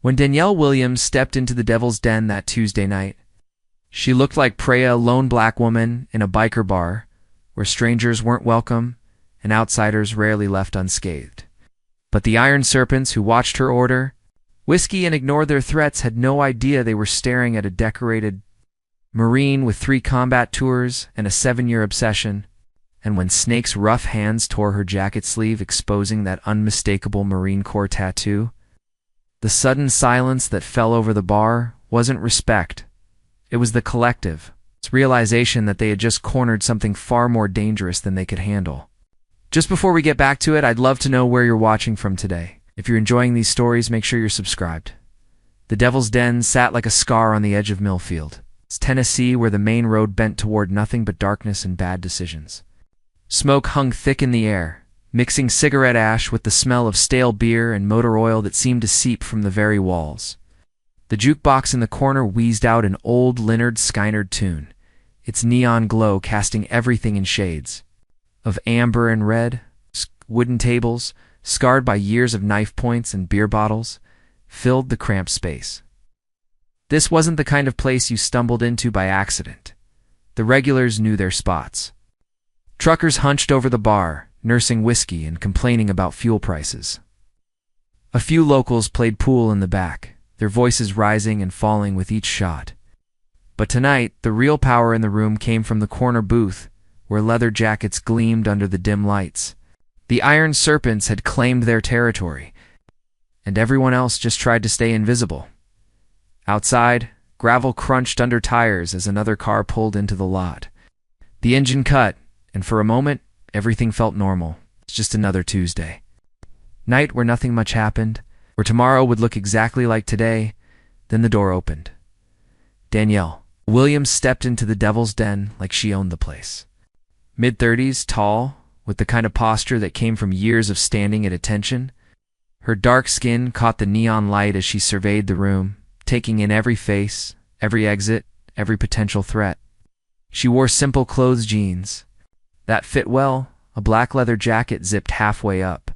When Danielle Williams stepped into the Devil's Den that Tuesday night, she looked like Preya, a lone black woman in a biker bar where strangers weren't welcome and outsiders rarely left unscathed. But the Iron Serpents who watched her order whiskey and ignored their threats had no idea they were staring at a decorated Marine with 3 combat tours and a 7-year obsession. And when Snake's rough hands tore her jacket sleeve, exposing that unmistakable Marine Corps tattoo, the sudden silence that fell over the bar wasn't respect. It was the collective. It's realization that they had just cornered something far more dangerous than they could handle. Just before we get back to it, I'd love to know where you're watching from today. If you're enjoying these stories, make sure you're subscribed. The Devil's Den sat like a scar on the edge of Millfield. It's Tennessee, where the main road bent toward nothing but darkness and bad decisions. Smoke hung thick in the air, mixing cigarette ash with the smell of stale beer and motor oil that seemed to seep from the very walls. The jukebox in the corner wheezed out an old Lynyrd Skynyrd tune, its neon glow casting everything in shades of amber and red. Wooden tables, scarred by years of knife points and beer bottles, filled the cramped space. This wasn't the kind of place you stumbled into by accident. The regulars knew their spots. Truckers hunched over the bar, nursing whiskey and complaining about fuel prices. A few locals played pool in the back, their voices rising and falling with each shot. But tonight, the real power in the room came from the corner booth, where leather jackets gleamed under the dim lights. The Iron Serpents had claimed their territory, and everyone else just tried to stay invisible. Outside, gravel crunched under tires as another car pulled into the lot. The engine cut, and for a moment, everything felt normal. It's just another Tuesday night where nothing much happened, where tomorrow would look exactly like today. Then the door opened. Danielle Williams stepped into the Devil's Den like she owned the place. Mid-30s, tall, with the kind of posture that came from years of standing at attention. Her dark skin caught the neon light as she surveyed the room, taking in every face, every exit, every potential threat. She wore simple clothes jeans that fit well, a black leather jacket zipped halfway up,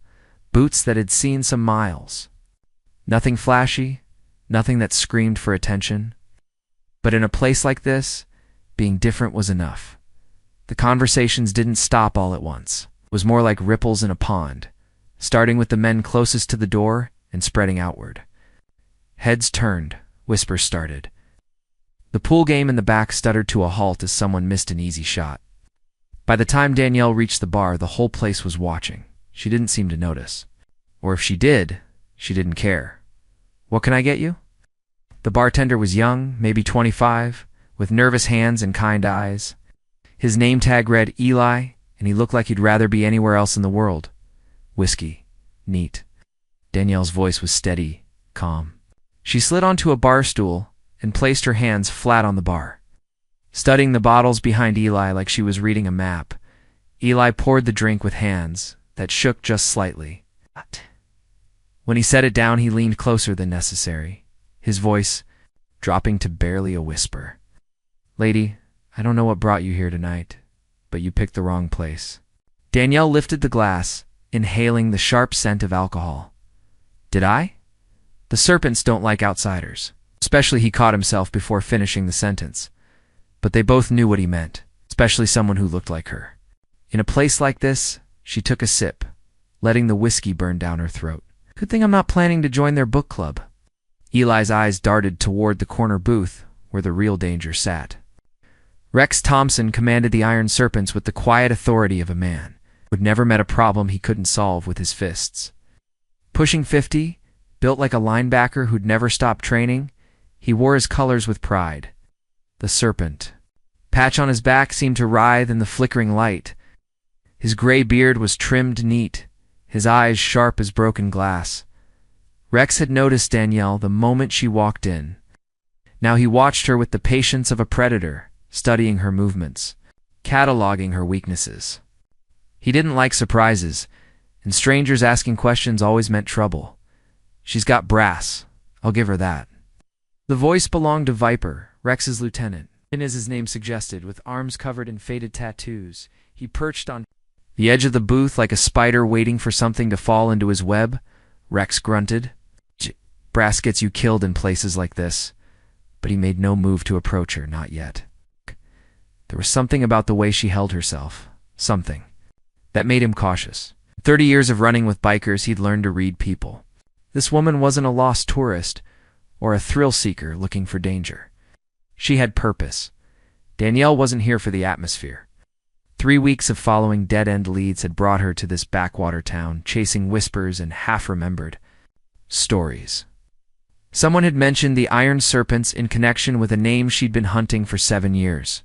boots that had seen some miles. Nothing flashy, nothing that screamed for attention. But in a place like this, being different was enough. The conversations didn't stop all at once. It was more like ripples in a pond, starting with the men closest to the door and spreading outward. Heads turned, whispers started. The pool game in the back stuttered to a halt as someone missed an easy shot. By the time Danielle reached the bar, the whole place was watching. She didn't seem to notice. Or if she did, she didn't care. "What can I get you?" The bartender was young, maybe 25, with nervous hands and kind eyes. His name tag read Eli, and he looked like he'd rather be anywhere else in the world. "Whiskey. Neat." Danielle's voice was steady, calm. She slid onto a bar stool and placed her hands flat on the bar, studying the bottles behind Eli like she was reading a map. Eli poured the drink with hands that shook just slightly. When he set it down, he leaned closer than necessary, his voice dropping to barely a whisper. "Lady, I don't know what brought you here tonight, but you picked the wrong place." Danielle lifted the glass, inhaling the sharp scent of alcohol. "Did I?" The Serpents don't like outsiders. Especially, he caught himself before finishing the sentence. But they both knew what he meant, especially someone who looked like her. In a place like this, she took a sip, letting the whiskey burn down her throat. "Good thing I'm not planning to join their book club." Eli's eyes darted toward the corner booth where the real danger sat. Rex Thompson commanded the Iron Serpents with the quiet authority of a man who'd never met a problem he couldn't solve with his fists. Pushing 50, built like a linebacker who'd never stopped training, he wore his colors with pride. The Serpent. Patch on his back seemed to writhe in the flickering light. His gray beard was trimmed neat, his eyes sharp as broken glass. Rex had noticed Danielle the moment she walked in. Now he watched her with the patience of a predator, studying her movements, cataloging her weaknesses. He didn't like surprises, and strangers asking questions always meant trouble. "She's got brass, I'll give her that." The voice belonged to Viper, Rex's lieutenant, and as his name suggested, with arms covered in faded tattoos. He perched on the edge of the booth like a spider waiting for something to fall into his web. Rex grunted. Brass gets you killed in places like this. But he made no move to approach her, not yet. There was something about the way she held herself, something, that made him cautious. 30 years of running with bikers, he'd learned to read people. This woman wasn't a lost tourist or a thrill seeker looking for danger. She had purpose. Danielle wasn't here for the atmosphere. 3 weeks of following dead-end leads had brought her to this backwater town, chasing whispers and half-remembered stories. Someone had mentioned the Iron Serpents in connection with a name she'd been hunting for 7 years.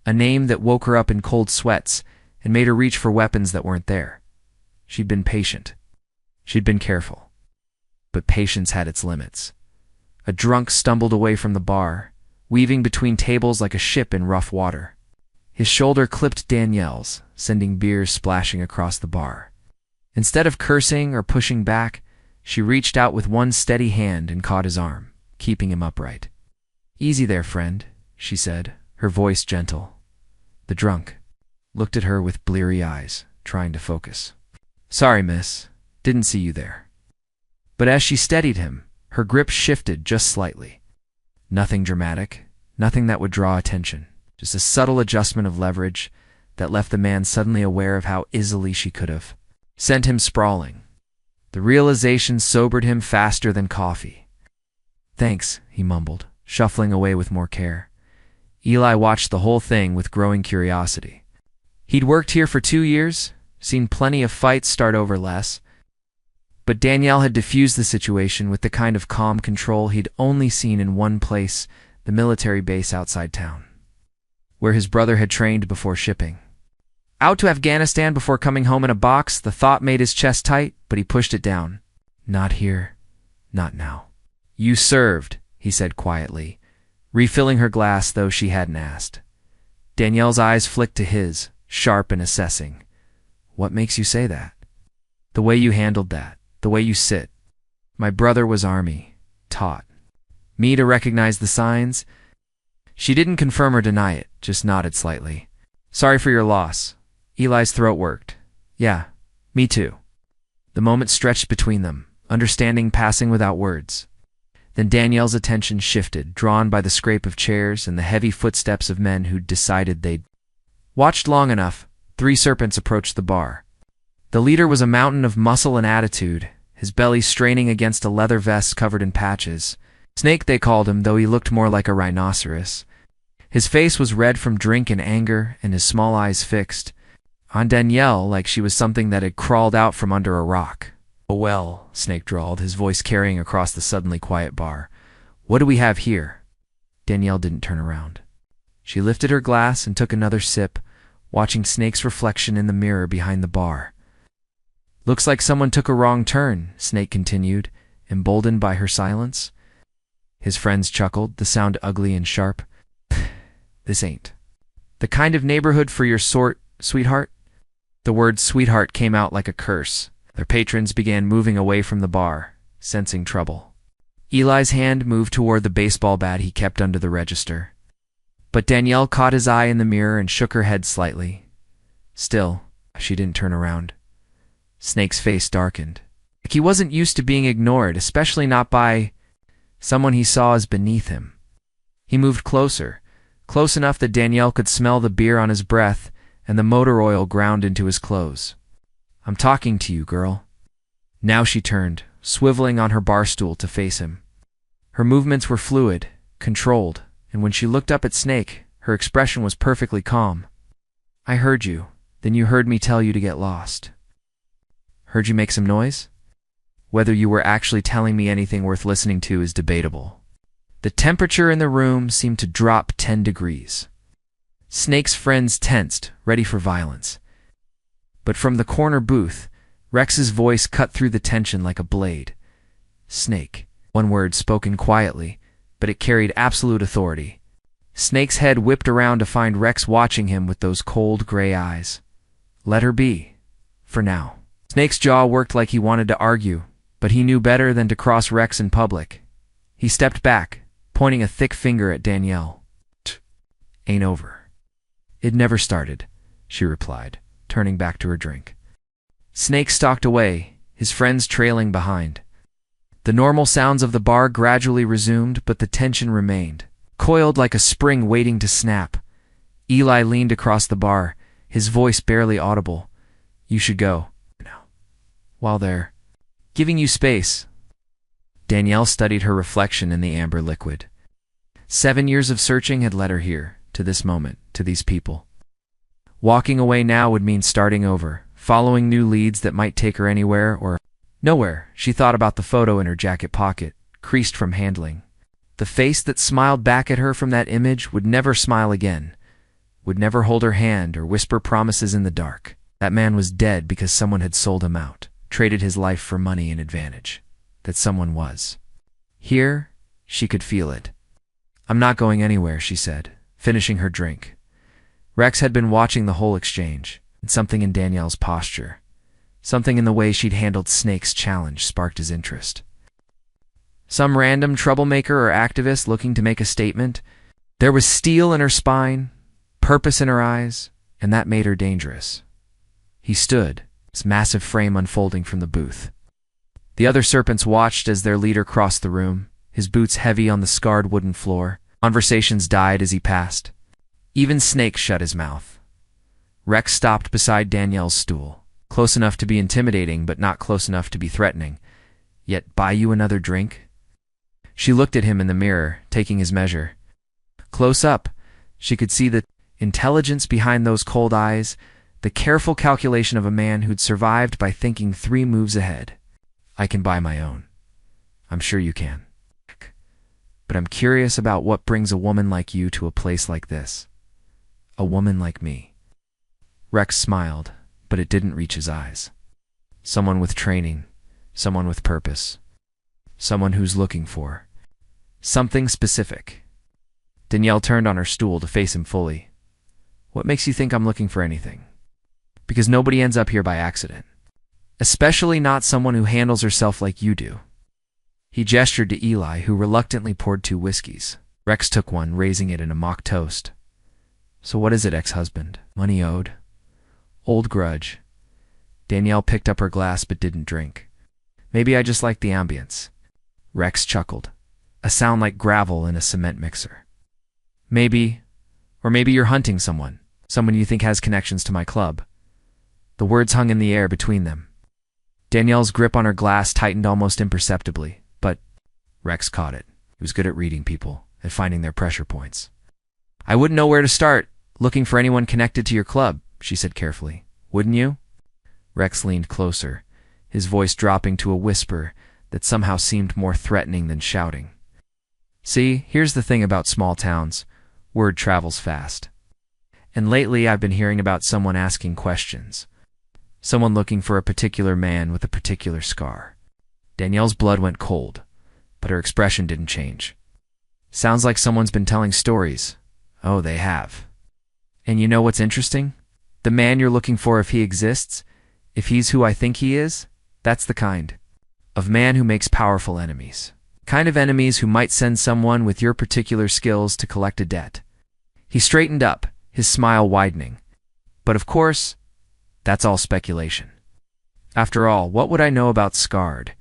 A name that woke her up in cold sweats and made her reach for weapons that weren't there. She'd been patient. She'd been careful. But patience had its limits. A drunk stumbled away from the bar, weaving between tables like a ship in rough water. His shoulder clipped Danielle's, sending beer splashing across the bar. Instead of cursing or pushing back, she reached out with one steady hand and caught his arm, keeping him upright. "Easy there, friend," she said, her voice gentle. The drunk looked at her with bleary eyes, trying to focus. "Sorry, miss. Didn't see you there." But as she steadied him, her grip shifted just slightly. Nothing dramatic, nothing that would draw attention, just a subtle adjustment of leverage that left the man suddenly aware of how easily she could have sent him sprawling. The realization sobered him faster than coffee. "Thanks," he mumbled, shuffling away with more care. Eli watched the whole thing with growing curiosity. He'd worked here for 2 years, seen plenty of fights start over less, but Danielle had diffused the situation with the kind of calm control he'd only seen in one place, the military base outside town, where his brother had trained before shipping. Out to Afghanistan before coming home in a box, the thought made his chest tight, but he pushed it down. "Not here. Not now." "You served," he said quietly, refilling her glass though she hadn't asked. Danielle's eyes flicked to his, sharp and assessing. "What makes you say that?" "The way you handled that, the way you sit." "My brother was Army, taught me to recognize the signs." She didn't confirm or deny it, just nodded slightly. "Sorry for your loss." Eli's throat worked. "Yeah, me too." The moment stretched between them, understanding passing without words. Then Danielle's attention shifted, drawn by the scrape of chairs and the heavy footsteps of men who'd decided they'd watched long enough. 3 serpents approached the bar. The leader was a mountain of muscle and attitude, his belly straining against a leather vest covered in patches. Snake, they called him, though he looked more like a rhinoceros. His face was red from drink and anger, and his small eyes fixed on Danielle like she was something that had crawled out from under a rock. "Oh well," Snake drawled, his voice carrying across the suddenly quiet bar. "What do we have here?" Danielle didn't turn around. She lifted her glass and took another sip, watching Snake's reflection in the mirror behind the bar. "Looks like someone took a wrong turn," Snake continued, emboldened by her silence. His friends chuckled, the sound ugly and sharp. "This ain't the kind of neighborhood for your sort, sweetheart." The word sweetheart came out like a curse. Their patrons began moving away from the bar, sensing trouble. Eli's hand moved toward the baseball bat he kept under the register. But Danielle caught his eye in the mirror and shook her head slightly. Still, she didn't turn around. Snake's face darkened. Like he wasn't used to being ignored, especially not by someone he saw as beneath him. He moved closer, close enough that Danielle could smell the beer on his breath and the motor oil ground into his clothes. "I'm talking to you, girl." Now she turned, swiveling on her bar stool to face him. Her movements were fluid, controlled, and when she looked up at Snake, her expression was perfectly calm. "I heard you. Then you heard me tell you to get lost." "Heard you make some noise?" "Whether you were actually telling me anything worth listening to is debatable." The temperature in the room seemed to drop 10 degrees. Snake's friends tensed, ready for violence. But from the corner booth, Rex's voice cut through the tension like a blade. "Snake." One word spoken quietly, but it carried absolute authority. Snake's head whipped around to find Rex watching him with those cold gray eyes. Let her be. For now. Snake's jaw worked like he wanted to argue, but he knew better than to cross Rex in public. He stepped back, pointing a thick finger at Danielle. "Ain't over." "It never started," she replied, turning back to her drink. Snake stalked away, his friends trailing behind. The normal sounds of the bar gradually resumed, but the tension remained, coiled like a spring waiting to snap. Eli leaned across the bar, his voice barely audible. "You should go now. While they're giving you space." Danielle studied her reflection in the amber liquid. 7 years of searching had led her here, to this moment, to these people. Walking away now would mean starting over, following new leads that might take her anywhere or nowhere. She thought about the photo in her jacket pocket, creased from handling. The face that smiled back at her from that image would never smile again, would never hold her hand or whisper promises in the dark. That man was dead because someone had sold him out, traded his life for money and advantage. That someone was. Here, she could feel it. "I'm not going anywhere," she said, finishing her drink. Rex had been watching the whole exchange, and something in Danielle's posture, something in the way she'd handled Snake's challenge sparked his interest. Some random troublemaker or activist looking to make a statement? There was steel in her spine, purpose in her eyes, and that made her dangerous. He stood, his massive frame unfolding from the booth. The other serpents watched as their leader crossed the room, his boots heavy on the scarred wooden floor. Conversations died as he passed. Even Snake shut his mouth. Rex stopped beside Danielle's stool, close enough to be intimidating but not close enough to be threatening. "Yet buy you another drink?" She looked at him in the mirror, taking his measure. Close up, she could see the intelligence behind those cold eyes, the careful calculation of a man who'd survived by thinking 3 moves ahead. "I can buy my own." "I'm sure you can. But I'm curious about what brings a woman like you to a place like this. A woman like me." Rex smiled, but it didn't reach his eyes. Someone with training, someone with purpose, someone who's looking for something specific. Danielle turned on her stool to face him fully. "What makes you think I'm looking for anything?" "Because nobody ends up here by accident. Especially not someone who handles herself like you do." He gestured to Eli, who reluctantly poured 2 whiskeys. Rex took one, raising it in a mock toast. "So what is it, ex-husband? Money owed? Old grudge?" Danielle picked up her glass but didn't drink. "Maybe I just like the ambience." Rex chuckled, a sound like gravel in a cement mixer. "Maybe, or maybe you're hunting someone you think has connections to my club." The words hung in the air between them. Danielle's grip on her glass tightened almost imperceptibly, but Rex caught it. He was good at reading people, at finding their pressure points. "I wouldn't know where to start, looking for anyone connected to your club," she said carefully. "Wouldn't you?" Rex leaned closer, his voice dropping to a whisper that somehow seemed more threatening than shouting. "See, here's the thing about small towns. Word travels fast. And lately I've been hearing about someone asking questions. Someone looking for a particular man with a particular scar." Danielle's blood went cold, but her expression didn't change. "Sounds like someone's been telling stories." "Oh, they have. And you know what's interesting? The man you're looking for, if he exists, if he's who I think he is, that's the kind of man who makes powerful enemies. Kind of enemies who might send someone with your particular skills to collect a debt." He straightened up, his smile widening. "But of course, that's all speculation. After all, what would I know about scarred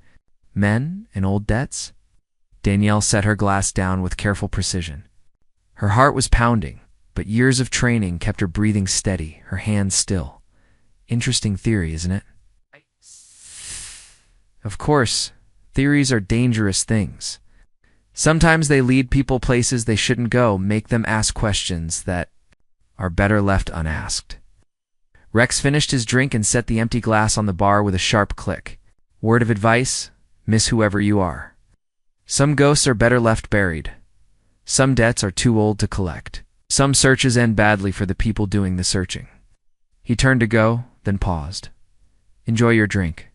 men and old debts?" Danielle set her glass down with careful precision. Her heart was pounding, but years of training kept her breathing steady, her hands still. Interesting theory, isn't it? Of course, theories are dangerous things. Sometimes they lead people places they shouldn't go, make them ask questions that are better left unasked. Rex finished his drink and set the empty glass on the bar with a sharp click. "Word of advice, miss whoever you are. Some ghosts are better left buried. Some debts are too old to collect. Some searches end badly for the people doing the searching." He turned to go, then paused. "Enjoy your drink.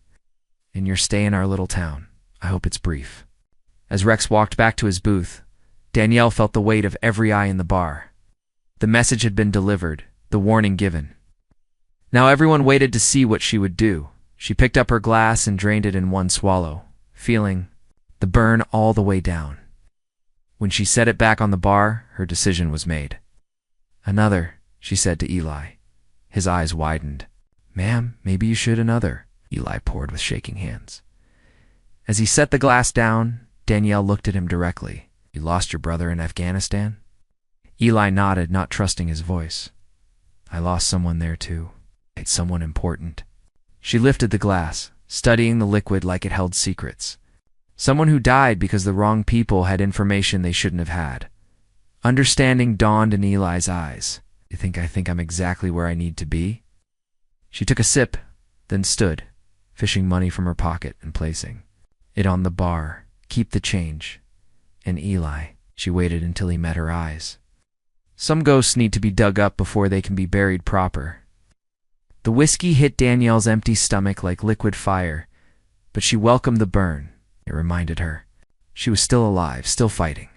And your stay in our little town. I hope it's brief." As Rex walked back to his booth, Danielle felt the weight of every eye in the bar. The message had been delivered, the warning given. Now everyone waited to see what she would do. She picked up her glass and drained it in one swallow, feeling the burn all the way down. When she set it back on the bar, her decision was made. "Another," she said to Eli. His eyes widened. "Ma'am, maybe you should another," Eli poured with shaking hands. As he set the glass down, Danielle looked at him directly. "You lost your brother in Afghanistan?" Eli nodded, not trusting his voice. "I lost someone there too. It's someone important." She lifted the glass, studying the liquid like it held secrets. Someone who died because the wrong people had information they shouldn't have had. Understanding dawned in Eli's eyes. "You think I think I'm exactly where I need to be?" She took a sip, then stood, fishing money from her pocket and placing it on the bar. "Keep the change." And Eli, she waited until he met her eyes. Some ghosts need to be dug up before they can be buried proper. The whiskey hit Danielle's empty stomach like liquid fire, but she welcomed the burn. It reminded her she was still alive, still fighting.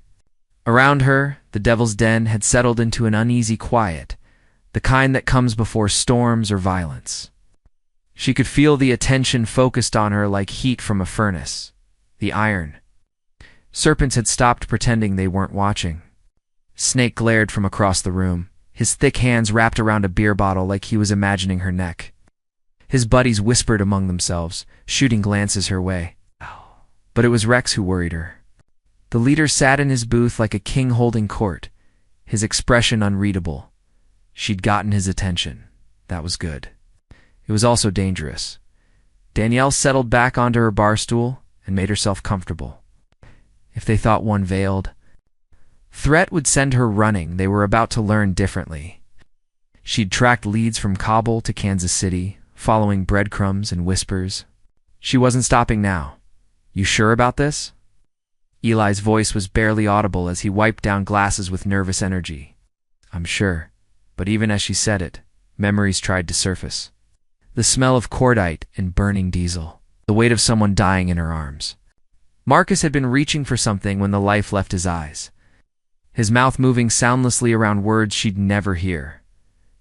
Around her, the Devil's Den had settled into an uneasy quiet, the kind that comes before storms or violence. She could feel the attention focused on her like heat from a furnace. The iron. Serpents had stopped pretending they weren't watching. Snake glared from across the room, his thick hands wrapped around a beer bottle like he was imagining her neck. His buddies whispered among themselves, shooting glances her way. But it was Rex who worried her. The leader sat in his booth like a king holding court, his expression unreadable. She'd gotten his attention. That was good. It was also dangerous. Danielle settled back onto her bar stool and made herself comfortable. If they thought one veiled threat would send her running, they were about to learn differently. She'd tracked leads from Kabul to Kansas City, following breadcrumbs and whispers. She wasn't stopping now. "You sure about this?" Eli's voice was barely audible as he wiped down glasses with nervous energy. "I'm sure." But even as she said it, memories tried to surface. The smell of cordite and burning diesel. The weight of someone dying in her arms. Marcus had been reaching for something when the life left his eyes. His mouth moving soundlessly around words she'd never hear.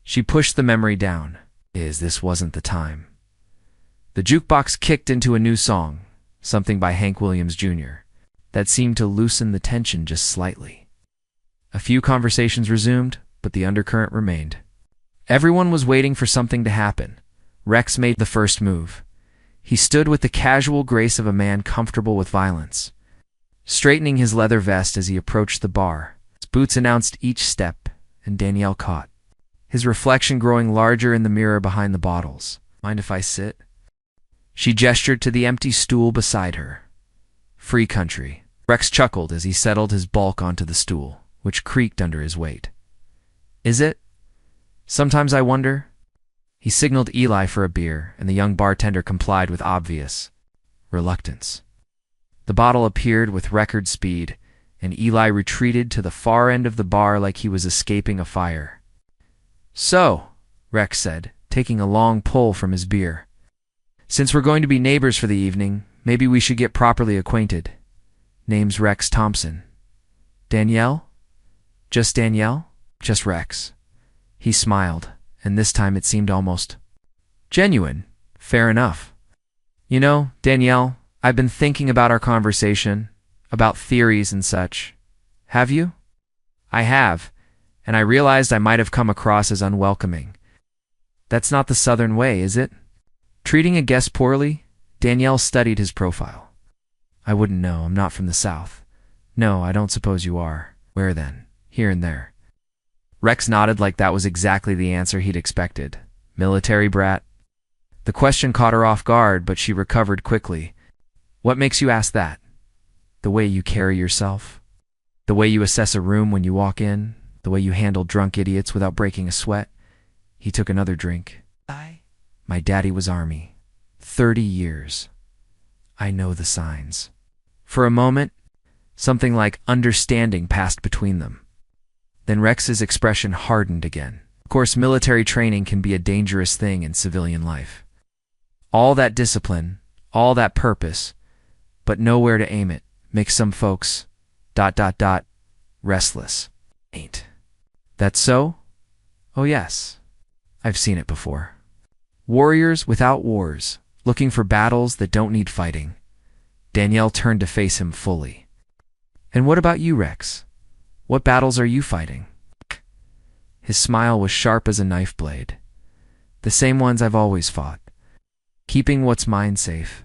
She pushed the memory down. This wasn't the time. The jukebox kicked into a new song, something by Hank Williams Jr., that seemed to loosen the tension just slightly. A few conversations resumed, but the undercurrent remained. Everyone was waiting for something to happen. Rex made the first move. He stood with the casual grace of a man comfortable with violence, straightening his leather vest as he approached the bar. His boots announced each step, and Danielle caught his reflection growing larger in the mirror behind the bottles. "Mind if I sit?" She gestured to the empty stool beside her. "Free country." Rex chuckled as he settled his bulk onto the stool, which creaked under his weight. "Is it? Sometimes I wonder." He signaled Eli for a beer, and the young bartender complied with obvious reluctance. The bottle appeared with record speed, and Eli retreated to the far end of the bar like he was escaping a fire. "So," Rex said, taking a long pull from his beer, "since we're going to be neighbors for the evening, maybe we should get properly acquainted. Name's Rex Thompson." "Danielle?" "Just Danielle?" "Just Rex." He smiled, and this time it seemed almost genuine. "Fair enough. You know, Danielle, I've been thinking about our conversation, about theories and such." "Have you?" "I have, and I realized I might have come across as unwelcoming. That's not the Southern way, is it? Treating a guest poorly?" Danielle studied his profile. "I wouldn't know. I'm not from the South." "No, I don't suppose you are. Where then?" "Here and there." Rex nodded like that was exactly the answer he'd expected. "Military brat?" The question caught her off guard, but she recovered quickly. "What makes you ask that?" "The way you carry yourself. The way you assess a room when you walk in. The way you handle drunk idiots without breaking a sweat." He took another drink. "My daddy was Army. 30 years. I know the signs." For a moment, something like understanding passed between them. Then Rex's expression hardened again. Of course, military training can be a dangerous thing in civilian life. All that discipline, all that purpose, but nowhere to aim it, makes some folks ... restless. Ain't that so? Oh yes, I've seen it before. Warriors without wars, looking for battles that don't need fighting. Danielle turned to face him fully. "And what about you, Rex? What battles are you fighting?" His smile was sharp as a knife blade. "The same ones I've always fought. Keeping what's mine safe.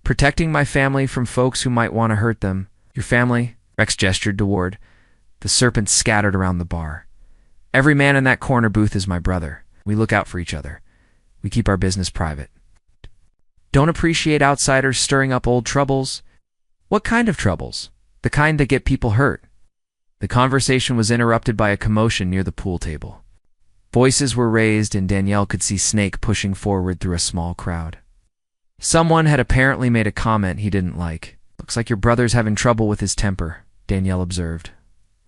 Protecting my family from folks who might want to hurt them. Your family? Rex gestured toward. The serpents scattered around the bar. Every man in that corner booth is my brother. We look out for each other. We keep our business private. Don't appreciate outsiders stirring up old troubles? What kind of troubles? The kind that get people hurt. The conversation was interrupted by a commotion near the pool table. Voices were raised and Danielle could see Snake pushing forward through a small crowd. Someone had apparently made a comment he didn't like. Looks like your brother's having trouble with his temper, Danielle observed.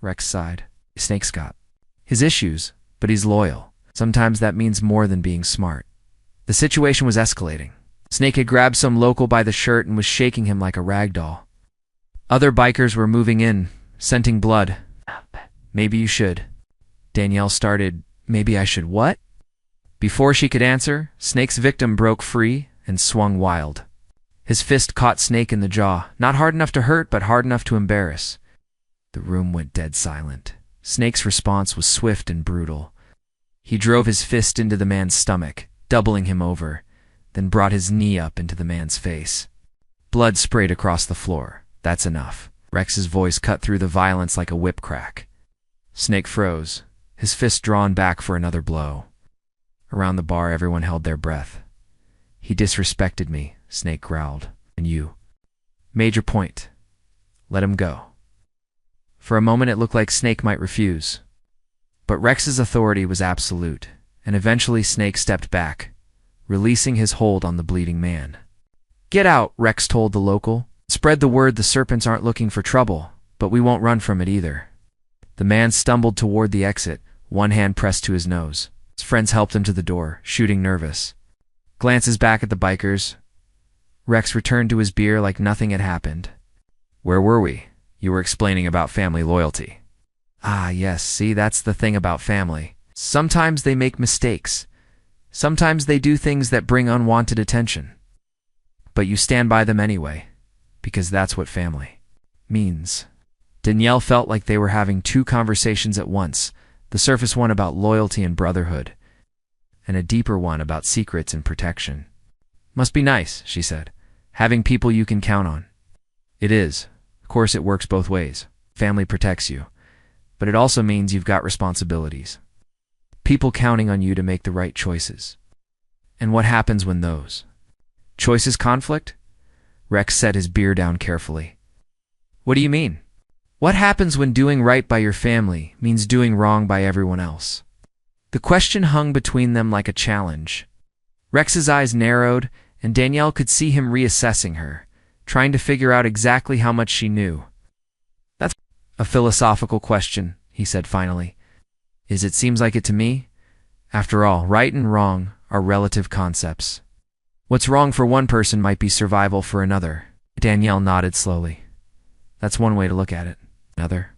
Rex sighed. Snake's got his issues, but he's loyal. Sometimes that means more than being smart. The situation was escalating. Snake had grabbed some local by the shirt and was shaking him like a rag doll. Other bikers were moving in, scenting blood. Maybe you should. Danielle started, maybe I should what? Before she could answer, Snake's victim broke free and swung wild. His fist caught Snake in the jaw, not hard enough to hurt, but hard enough to embarrass. The room went dead silent. Snake's response was swift and brutal. He drove his fist into the man's stomach, doubling him over, then brought his knee up into the man's face. Blood sprayed across the floor. That's enough. Rex's voice cut through the violence like a whip crack. Snake froze, his fist drawn back for another blow. Around the bar, everyone held their breath. He disrespected me, Snake growled. And you? Major point. Let him go. For a moment it looked like Snake might refuse. But Rex's authority was absolute, and eventually Snake stepped back, releasing his hold on the bleeding man. Get out, Rex told the local. Spread the word the serpents aren't looking for trouble, but we won't run from it either. The man stumbled toward the exit, one hand pressed to his nose. His friends helped him to the door, shooting nervous. Glances back at the bikers. Rex returned to his beer like nothing had happened. Where were we? You were explaining about family loyalty. Ah, yes, see, that's the thing about family. Sometimes they make mistakes. Sometimes they do things that bring unwanted attention. But you stand by them anyway, because that's what family means. Danielle felt like they were having two conversations at once, the surface one about loyalty and brotherhood, and a deeper one about secrets and protection. Must be nice, she said, having people you can count on. It is. Of course it works both ways. Family protects you, but it also means you've got responsibilities. People counting on you to make the right choices. And what happens when those choices conflict? Rex set his beer down carefully. What do you mean? What happens when doing right by your family means doing wrong by everyone else? The question hung between them like a challenge. Rex's eyes narrowed, and Danielle could see him reassessing her, trying to figure out exactly how much she knew. That's a philosophical question, he said finally. It seems like it to me. After all, right and wrong are relative concepts. What's wrong for one person might be survival for another. Danielle nodded slowly. That's one way to look at it. Another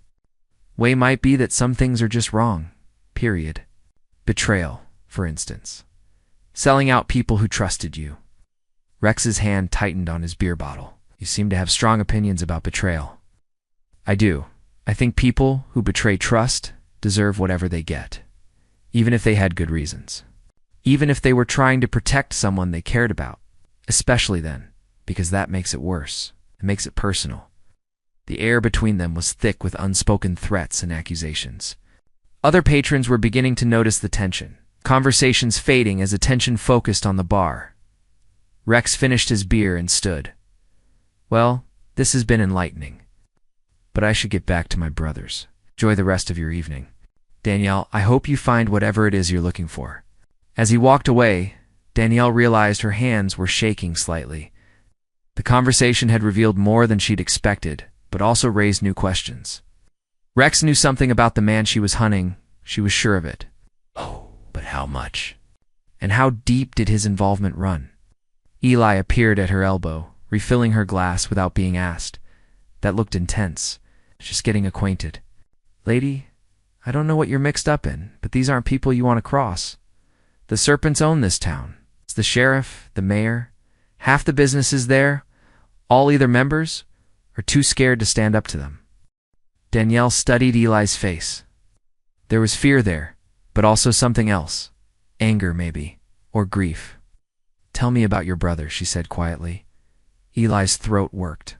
way might be that some things are just wrong. Period. Betrayal, for instance. Selling out people who trusted you. Rex's hand tightened on his beer bottle. You seem to have strong opinions about betrayal. I do. I think people who betray trust deserve whatever they get, even if they had good reasons. Even if they were trying to protect someone they cared about. Especially then, because that makes it worse. It makes it personal. The air between them was thick with unspoken threats and accusations. Other patrons were beginning to notice the tension, conversations fading as attention focused on the bar. Rex finished his beer and stood. Well, this has been enlightening. But I should get back to my brothers. Enjoy the rest of your evening. Danielle, I hope you find whatever it is you're looking for. As he walked away, Danielle realized her hands were shaking slightly. The conversation had revealed more than she'd expected, but also raised new questions. Rex knew something about the man she was hunting. She was sure of it. Oh, but how much? And how deep did his involvement run? Eli appeared at her elbow, refilling her glass without being asked. That looked intense. Just getting acquainted. Lady, I don't know what you're mixed up in, but these aren't people you want to cross. The serpents own this town. It's the sheriff, the mayor, half the businesses there, all either members or too scared to stand up to them. Danielle studied Eli's face. There was fear there, but also something else. Anger, maybe, or grief. Tell me about your brother, she said quietly. Eli's throat worked.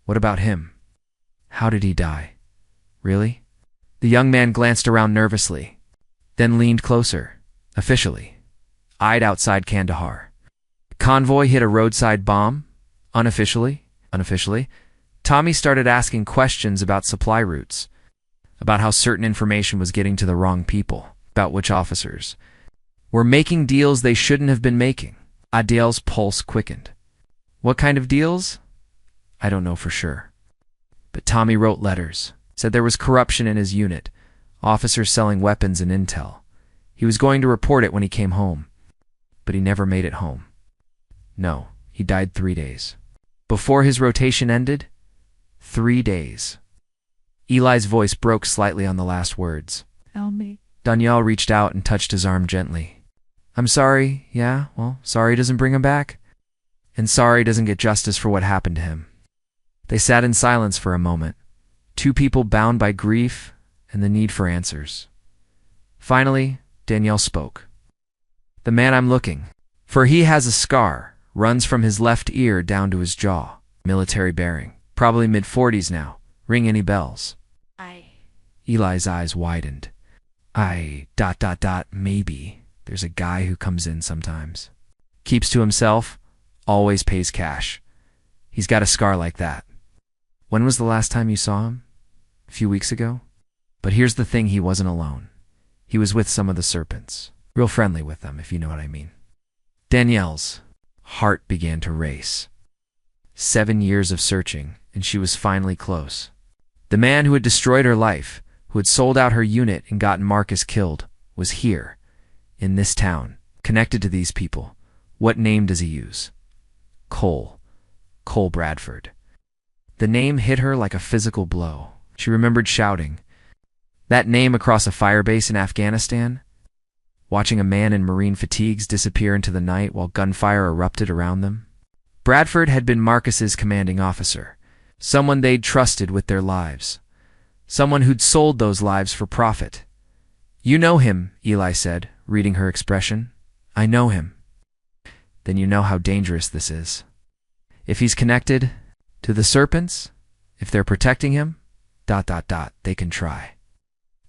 What about him? How did he die? Really? The young man glanced around nervously, then leaned closer, officially, eyed outside Kandahar. Convoy hit a roadside bomb? Unofficially? Tommy started asking questions about supply routes, about how certain information was getting to the wrong people, about which officers were making deals they shouldn't have been making. Adele's pulse quickened. What kind of deals? I don't know for sure. But Tommy wrote letters, said there was corruption in his unit, officers selling weapons and intel. He was going to report it when he came home, but he never made it home. No, he died 3 days. Before his rotation ended? 3 days. Eli's voice broke slightly on the last words. Tell me. Danielle reached out and touched his arm gently. I'm sorry, yeah, well, sorry doesn't bring him back. And sorry doesn't get justice for what happened to him. They sat in silence for a moment, two people bound by grief and the need for answers. Finally, Danielle spoke. The man I'm looking for, he has a scar, runs from his left ear down to his jaw, military bearing, probably mid-40s now. Ring any bells? Eli's eyes widened. Maybe. There's a guy who comes in sometimes. Keeps to himself, always pays cash. He's got a scar like that. When was the last time you saw him? A few weeks ago? But here's the thing, he wasn't alone. He was with some of the serpents. Real friendly with them, if you know what I mean. Danielle's heart began to race. 7 years of searching, and she was finally close. The man who had destroyed her life, who had sold out her unit and gotten Marcus killed, was here, in this town, connected to these people. What name does he use? Cole Bradford. The name hit her like a physical blow. She remembered shouting that name across a firebase in Afghanistan, watching a man in Marine fatigues disappear into the night while gunfire erupted around them. Bradford had been Marcus's commanding officer, someone they'd trusted with their lives, someone who'd sold those lives for profit. You know him, Eli said, reading her expression. I know him. Then you know how dangerous this is. If he's connected to the serpents, if they're protecting him, ... they can try.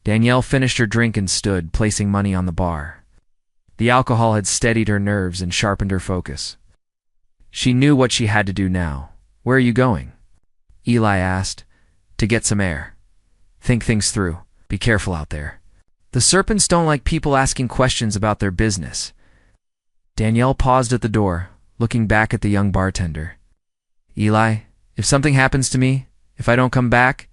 Danielle finished her drink and stood, placing money on the bar. The alcohol had steadied her nerves and sharpened her focus. She knew what she had to do now. Where are you going? Eli asked. To get some air. Think things through. Be careful out there. The serpents don't like people asking questions about their business. Danielle paused at the door, looking back at the young bartender. Eli, if something happens to me, if I don't come back,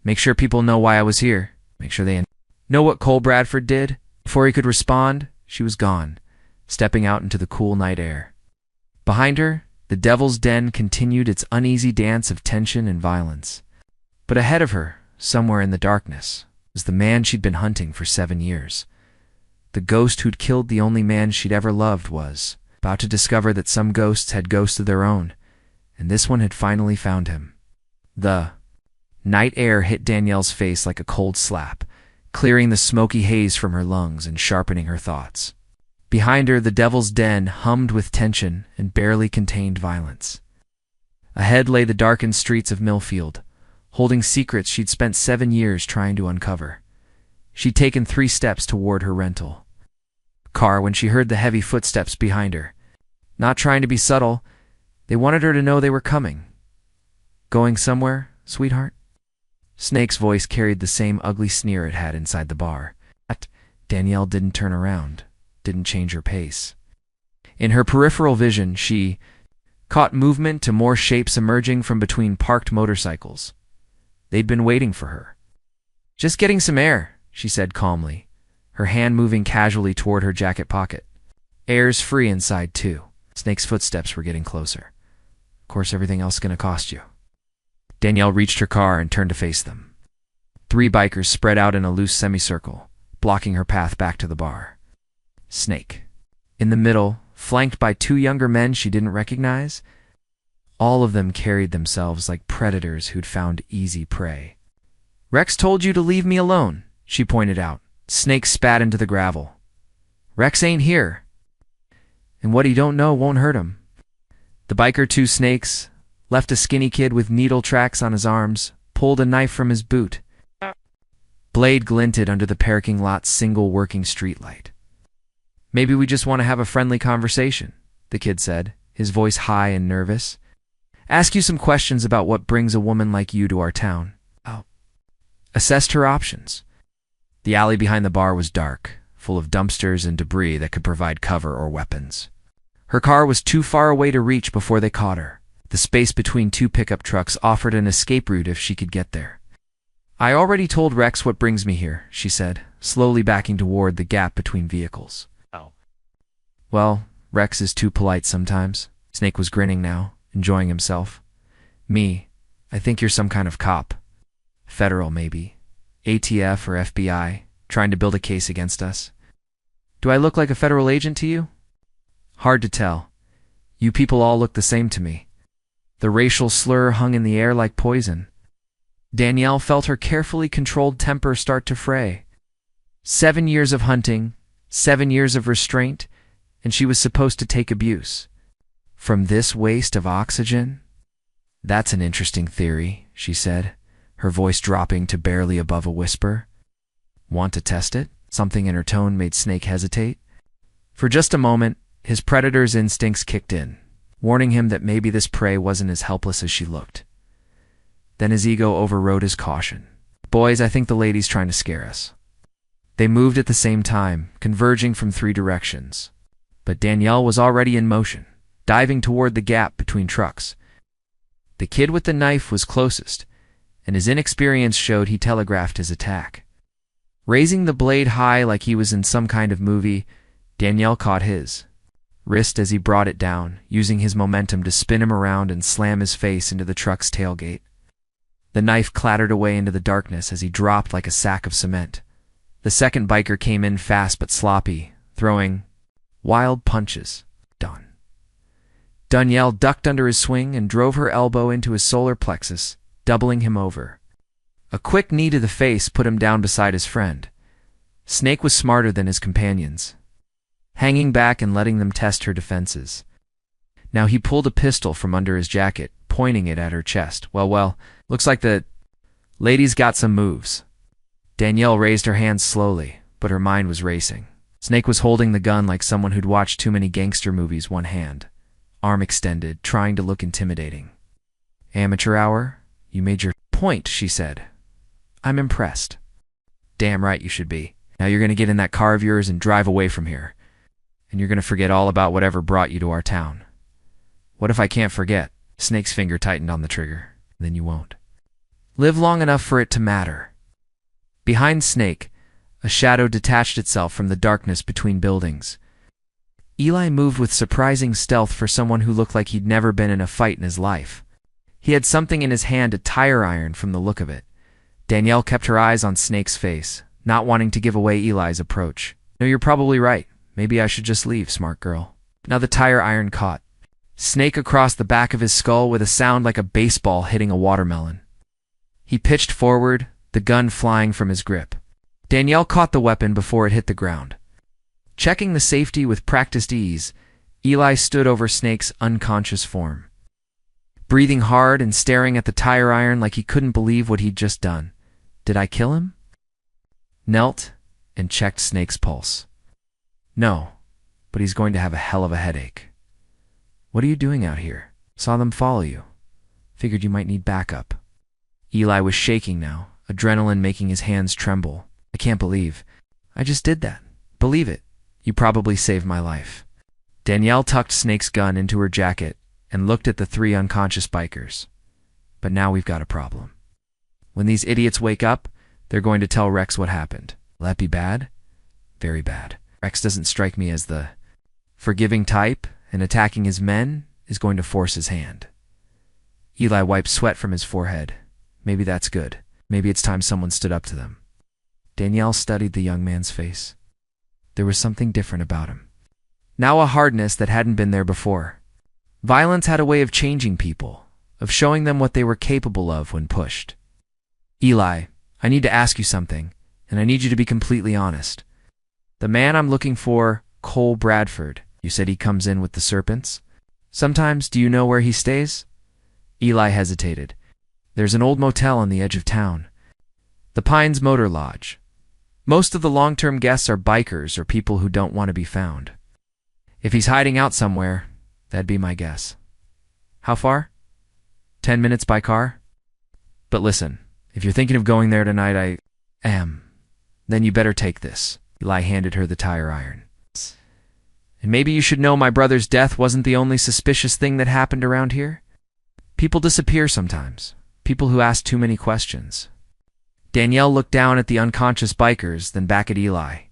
make sure people know why I was here. Make sure they know what Cole Bradford did. Before he could respond, she was gone, stepping out into the cool night air. Behind her, the Devil's Den continued its uneasy dance of tension and violence. But ahead of her, somewhere in the darkness, was the man she'd been hunting for 7 years. The ghost who'd killed the only man she'd ever loved was about to discover that some ghosts had ghosts of their own, and this one had finally found him. The night air hit Danielle's face like a cold slap, clearing the smoky haze from her lungs and sharpening her thoughts. Behind her, the Devil's Den hummed with tension and barely contained violence. Ahead lay the darkened streets of Millfield, holding secrets she'd spent 7 years trying to uncover. She'd taken 3 steps toward her rental car when she heard the heavy footsteps behind her. Not trying to be subtle, they wanted her to know they were coming. Going somewhere, sweetheart? Snake's voice carried the same ugly sneer it had inside the bar. Danielle didn't turn around, didn't change her pace. In her peripheral vision, she caught movement to more shapes emerging from between parked motorcycles. They'd been waiting for her. Just getting some air, she said calmly, her hand moving casually toward her jacket pocket. Air's free inside, too. Snake's footsteps were getting closer. Of course, everything else is going to cost you. Danielle reached her car and turned to face them. 3 bikers spread out in a loose semicircle, blocking her path back to the bar. Snake. In the middle, flanked by 2 younger men she didn't recognize, all of them carried themselves like predators who'd found easy prey. Rex told you to leave me alone, she pointed out. Snake spat into the gravel. Rex ain't here. And what he don't know won't hurt him. The biker, two snakes, left a skinny kid with needle tracks on his arms, pulled a knife from his boot. Blade glinted under the parking lot's single working streetlight. "Maybe we just want to have a friendly conversation," the kid said, his voice high and nervous. "Ask you some questions about what brings a woman like you to our town." Assessed her options. The alley behind the bar was dark, full of dumpsters and debris that could provide cover or weapons. Her car was too far away to reach before they caught her. The space between two pickup trucks offered an escape route if she could get there. "I already told Rex what brings me here," she said, slowly backing toward the gap between vehicles. "Well, Rex is too polite sometimes." Snake was grinning now, enjoying himself. I think you're some kind of cop. Federal, maybe. ATF or FBI, trying to build a case against us. Do I look like a federal agent to you?" "Hard to tell. You people all look the same to me." The racial slur hung in the air like poison. Danielle felt her carefully controlled temper start to fray. 7 years of hunting, 7 years of restraint, and she was supposed to take abuse. From this waste of oxygen? "That's an interesting theory," she said, her voice dropping to barely above a whisper. "Want to test it?" Something in her tone made Snake hesitate. For just a moment, his predator's instincts kicked in, warning him that maybe this prey wasn't as helpless as she looked. Then his ego overrode his caution. "Boys, I think the lady's trying to scare us." They moved at the same time, converging from 3 directions. But Danielle was already in motion, diving toward the gap between trucks. The kid with the knife was closest, and his inexperience showed he telegraphed his attack. Raising the blade high like he was in some kind of movie, Danielle caught his wrist as he brought it down, using his momentum to spin him around and slam his face into the truck's tailgate. The knife clattered away into the darkness as he dropped like a sack of cement. The second biker came in fast but sloppy, throwing wild punches. Danielle ducked under his swing and drove her elbow into his solar plexus, doubling him over. A quick knee to the face put him down beside his friend. Snake was smarter than his companions, hanging back and letting them test her defenses. Now he pulled a pistol from under his jacket, pointing it at her chest. Well, looks like the lady's got some moves." Danielle raised her hands slowly, but her mind was racing. Snake was holding the gun like someone who'd watched too many gangster movies, one hand, arm extended, trying to look intimidating. "Amateur hour? You made your point," she said. "I'm impressed." "Damn right you should be. Now you're going to get in that car of yours and drive away from here. And you're going to forget all about whatever brought you to our town." "What if I can't forget?" Snake's finger tightened on the trigger. "Then you won't. Live long enough for it to matter." Behind Snake, a shadow detached itself from the darkness between buildings. Eli moved with surprising stealth for someone who looked like he'd never been in a fight in his life. He had something in his hand, a tire iron from the look of it. Danielle kept her eyes on Snake's face, not wanting to give away Eli's approach. "No, you're probably right. Maybe I should just leave, smart girl." Now the tire iron caught Snake across the back of his skull with a sound like a baseball hitting a watermelon. He pitched forward, the gun flying from his grip. Danielle caught the weapon before it hit the ground. Checking the safety with practiced ease, Eli stood over Snake's unconscious form, breathing hard and staring at the tire iron like he couldn't believe what he'd just done. "Did I kill him?" Knelt and checked Snake's pulse. "No, but he's going to have a hell of a headache." "What are you doing out here?" "Saw them follow you. Figured you might need backup." Eli was shaking now, adrenaline making his hands tremble. "I can't believe I just did that." "Believe it. You probably saved my life." Danielle tucked Snake's gun into her jacket and looked at the 3 unconscious bikers. "But now we've got a problem. When these idiots wake up, they're going to tell Rex what happened. Will that be bad?" "Very bad. Rex doesn't strike me as the forgiving type, and attacking his men is going to force his hand." Eli wiped sweat from his forehead. "Maybe that's good. Maybe it's time someone stood up to them." Danielle studied the young man's face. There was something different about him. Now a hardness that hadn't been there before. Violence had a way of changing people, of showing them what they were capable of when pushed. "Eli, I need to ask you something, and I need you to be completely honest. The man I'm looking for, Cole Bradford, you said he comes in with the serpents?" Sometimes, do you know where he stays? Eli hesitated. There's an old motel on the edge of town. The Pines Motor Lodge. Most of the long-term guests are bikers or people who don't want to be found. If he's hiding out somewhere, that'd be my guess. How far? 10 minutes by car? But listen, if you're thinking of going there tonight, I am. Then you better take this. Eli handed her the tire iron. And maybe you should know my brother's death wasn't the only suspicious thing that happened around here. People disappear sometimes. People who ask too many questions. Danielle looked down at the unconscious bikers, then back at Eli.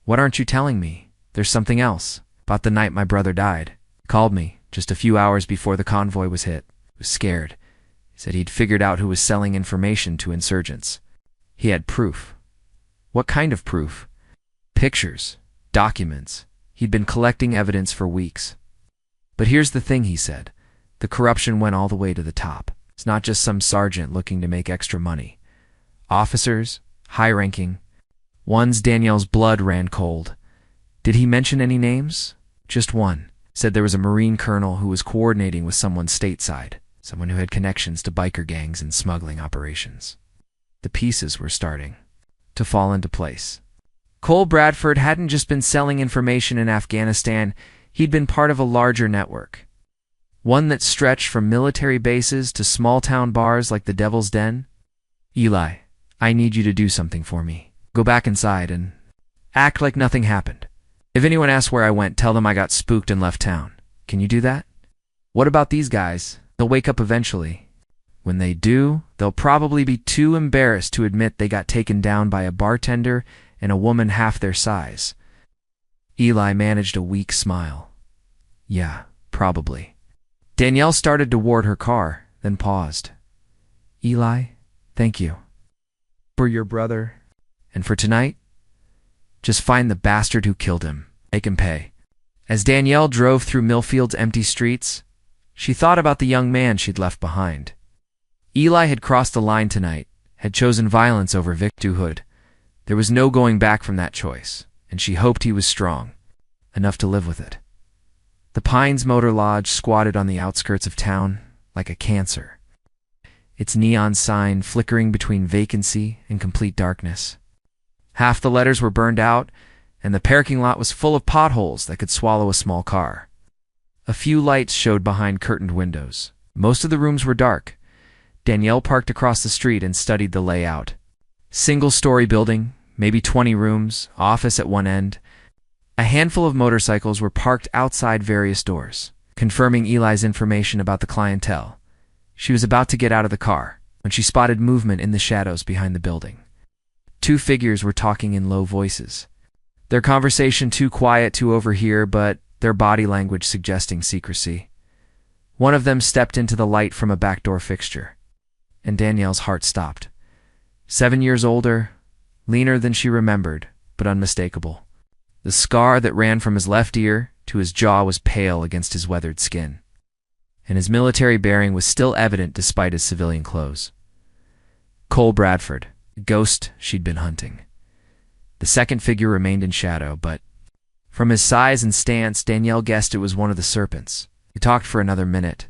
What aren't you telling me? There's something else. About the night my brother died. He called me just a few hours before the convoy was hit. He was scared. He said he'd figured out who was selling information to insurgents. He had proof. What kind of proof? Pictures. Documents. He'd been collecting evidence for weeks. But here's the thing, he said. The corruption went all the way to the top. It's not just some sergeant looking to make extra money. Officers, high-ranking. One's Danielle's blood ran cold. Did he mention any names? Just one. Said there was a Marine colonel who was coordinating with someone stateside, someone who had connections to biker gangs and smuggling operations. The pieces were starting to fall into place. Cole Bradford hadn't just been selling information in Afghanistan, he'd been part of a larger network. One that stretched from military bases to small-town bars like the Devil's Den. Eli, I need you to do something for me. Go back inside and act like nothing happened. If anyone asks where I went, tell them I got spooked and left town. Can you do that? What about these guys? They'll wake up eventually. When they do, they'll probably be too embarrassed to admit they got taken down by a bartender and a woman half their size. Eli managed a weak smile. Yeah, probably. Danielle started toward her car, then paused. Eli, thank you. For your brother. And for tonight? Just find the bastard who killed him. Make him pay. As Danielle drove through Millfield's empty streets, she thought about the young man she'd left behind. Eli had crossed the line tonight, had chosen violence over victimhood. There was no going back from that choice, and she hoped he was strong, enough to live with it. The Pines Motor Lodge squatted on the outskirts of town like a cancer, its neon sign flickering between vacancy and complete darkness. Half the letters were burned out, and the parking lot was full of potholes that could swallow a small car. A few lights showed behind curtained windows. Most of the rooms were dark. Danielle parked across the street and studied the layout. Single-story building, maybe 20 rooms, office at one end. A handful of motorcycles were parked outside various doors, confirming Eli's information about the clientele. She was about to get out of the car when she spotted movement in the shadows behind the building. Two figures were talking in low voices. Their conversation too quiet to overhear, but their body language suggesting secrecy. One of them stepped into the light from a back door fixture, and Danielle's heart stopped. 7 years older, leaner than she remembered, but unmistakable. The scar that ran from his left ear to his jaw was pale against his weathered skin, and his military bearing was still evident despite his civilian clothes. Cole Bradford, the ghost she'd been hunting. The second figure remained in shadow, but from his size and stance, Danielle guessed it was one of the serpents. He talked for another minute.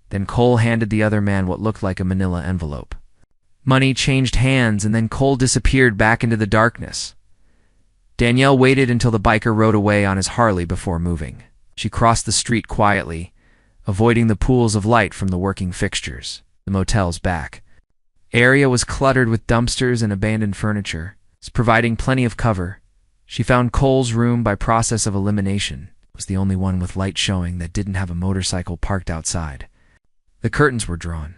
Then Cole handed the other man what looked like a manila envelope. Money changed hands, and then Cole disappeared back into the darkness. Danielle waited until the biker rode away on his Harley before moving. She crossed the street quietly, avoiding the pools of light from the working fixtures, the motel's back. Area was cluttered with dumpsters and abandoned furniture, providing plenty of cover. She found Cole's room by process of elimination. It was the only one with light showing that didn't have a motorcycle parked outside. The curtains were drawn,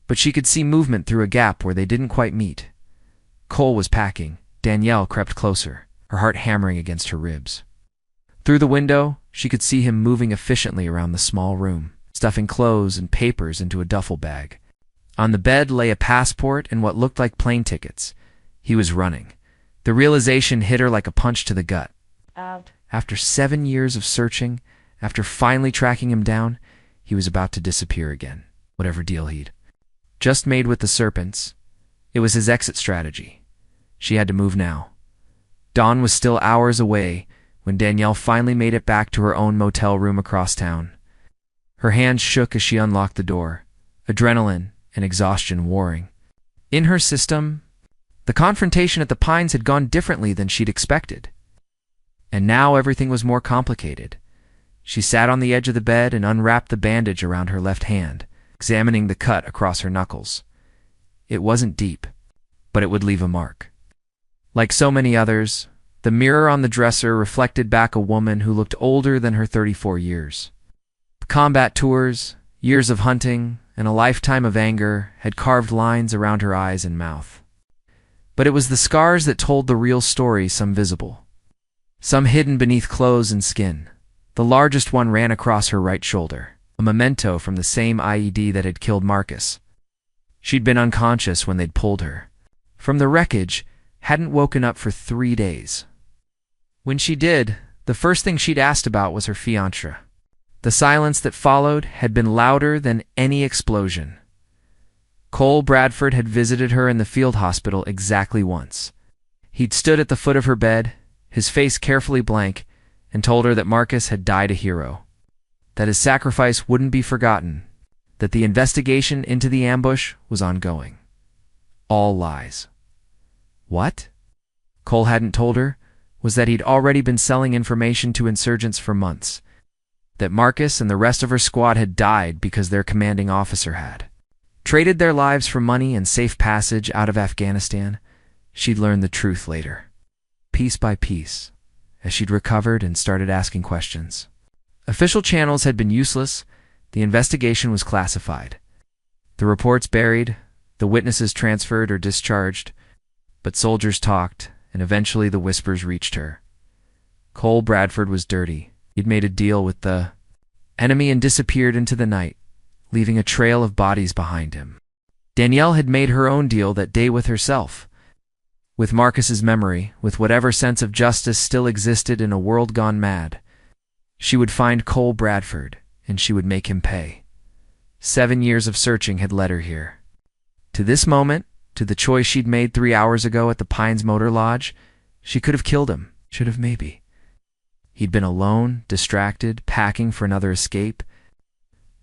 but she could see movement through a gap where they didn't quite meet. Cole was packing. Danielle crept closer, her heart hammering against her ribs. Through the window, she could see him moving efficiently around the small room, stuffing clothes and papers into a duffel bag. On the bed lay a passport and what looked like plane tickets. He was running. The realization hit her like a punch to the gut. Out. After 7 years of searching, after finally tracking him down, he was about to disappear again, whatever deal he'd just made with the serpents. It was his exit strategy. She had to move now. Dawn was still hours away when Danielle finally made it back to her own motel room across town. Her hands shook as she unlocked the door, adrenaline and exhaustion warring. In her system, the confrontation at the Pines had gone differently than she'd expected. And now everything was more complicated. She sat on the edge of the bed and unwrapped the bandage around her left hand, examining the cut across her knuckles. It wasn't deep, but it would leave a mark. Like so many others, the mirror on the dresser reflected back a woman who looked older than her 34 years. Combat tours, years of hunting, and a lifetime of anger had carved lines around her eyes and mouth. But it was the scars that told the real story, some visible, some hidden beneath clothes and skin. The largest one ran across her right shoulder, a memento from the same IED that had killed Marcus. She'd been unconscious when they'd pulled her. From the wreckage, hadn't woken up for 3 days. When she did, the first thing she'd asked about was her fiancé. The silence that followed had been louder than any explosion. Cole Bradford had visited her in the field hospital exactly once. He'd stood at the foot of her bed, his face carefully blank, and told her that Marcus had died a hero, that his sacrifice wouldn't be forgotten, that the investigation into the ambush was ongoing. All lies. What? Cole hadn't told her was that he'd already been selling information to insurgents for months, that Marcus and the rest of her squad had died because their commanding officer had traded their lives for money and safe passage out of Afghanistan. She'd learned the truth later, piece by piece, as she'd recovered and started asking questions. Official channels had been useless, the investigation was classified. The reports buried, the witnesses transferred or discharged, but soldiers talked, and eventually the whispers reached her. Cole Bradford was dirty. He'd made a deal with the enemy and disappeared into the night, leaving a trail of bodies behind him. Danielle had made her own deal that day with herself, with Marcus's memory, with whatever sense of justice still existed in a world gone mad. She would find Cole Bradford, and she would make him pay. 7 years of searching had led her here. To this moment, to the choice she'd made 3 hours ago at the Pines Motor Lodge, she could have killed him, should have maybe. He'd been alone, distracted, packing for another escape.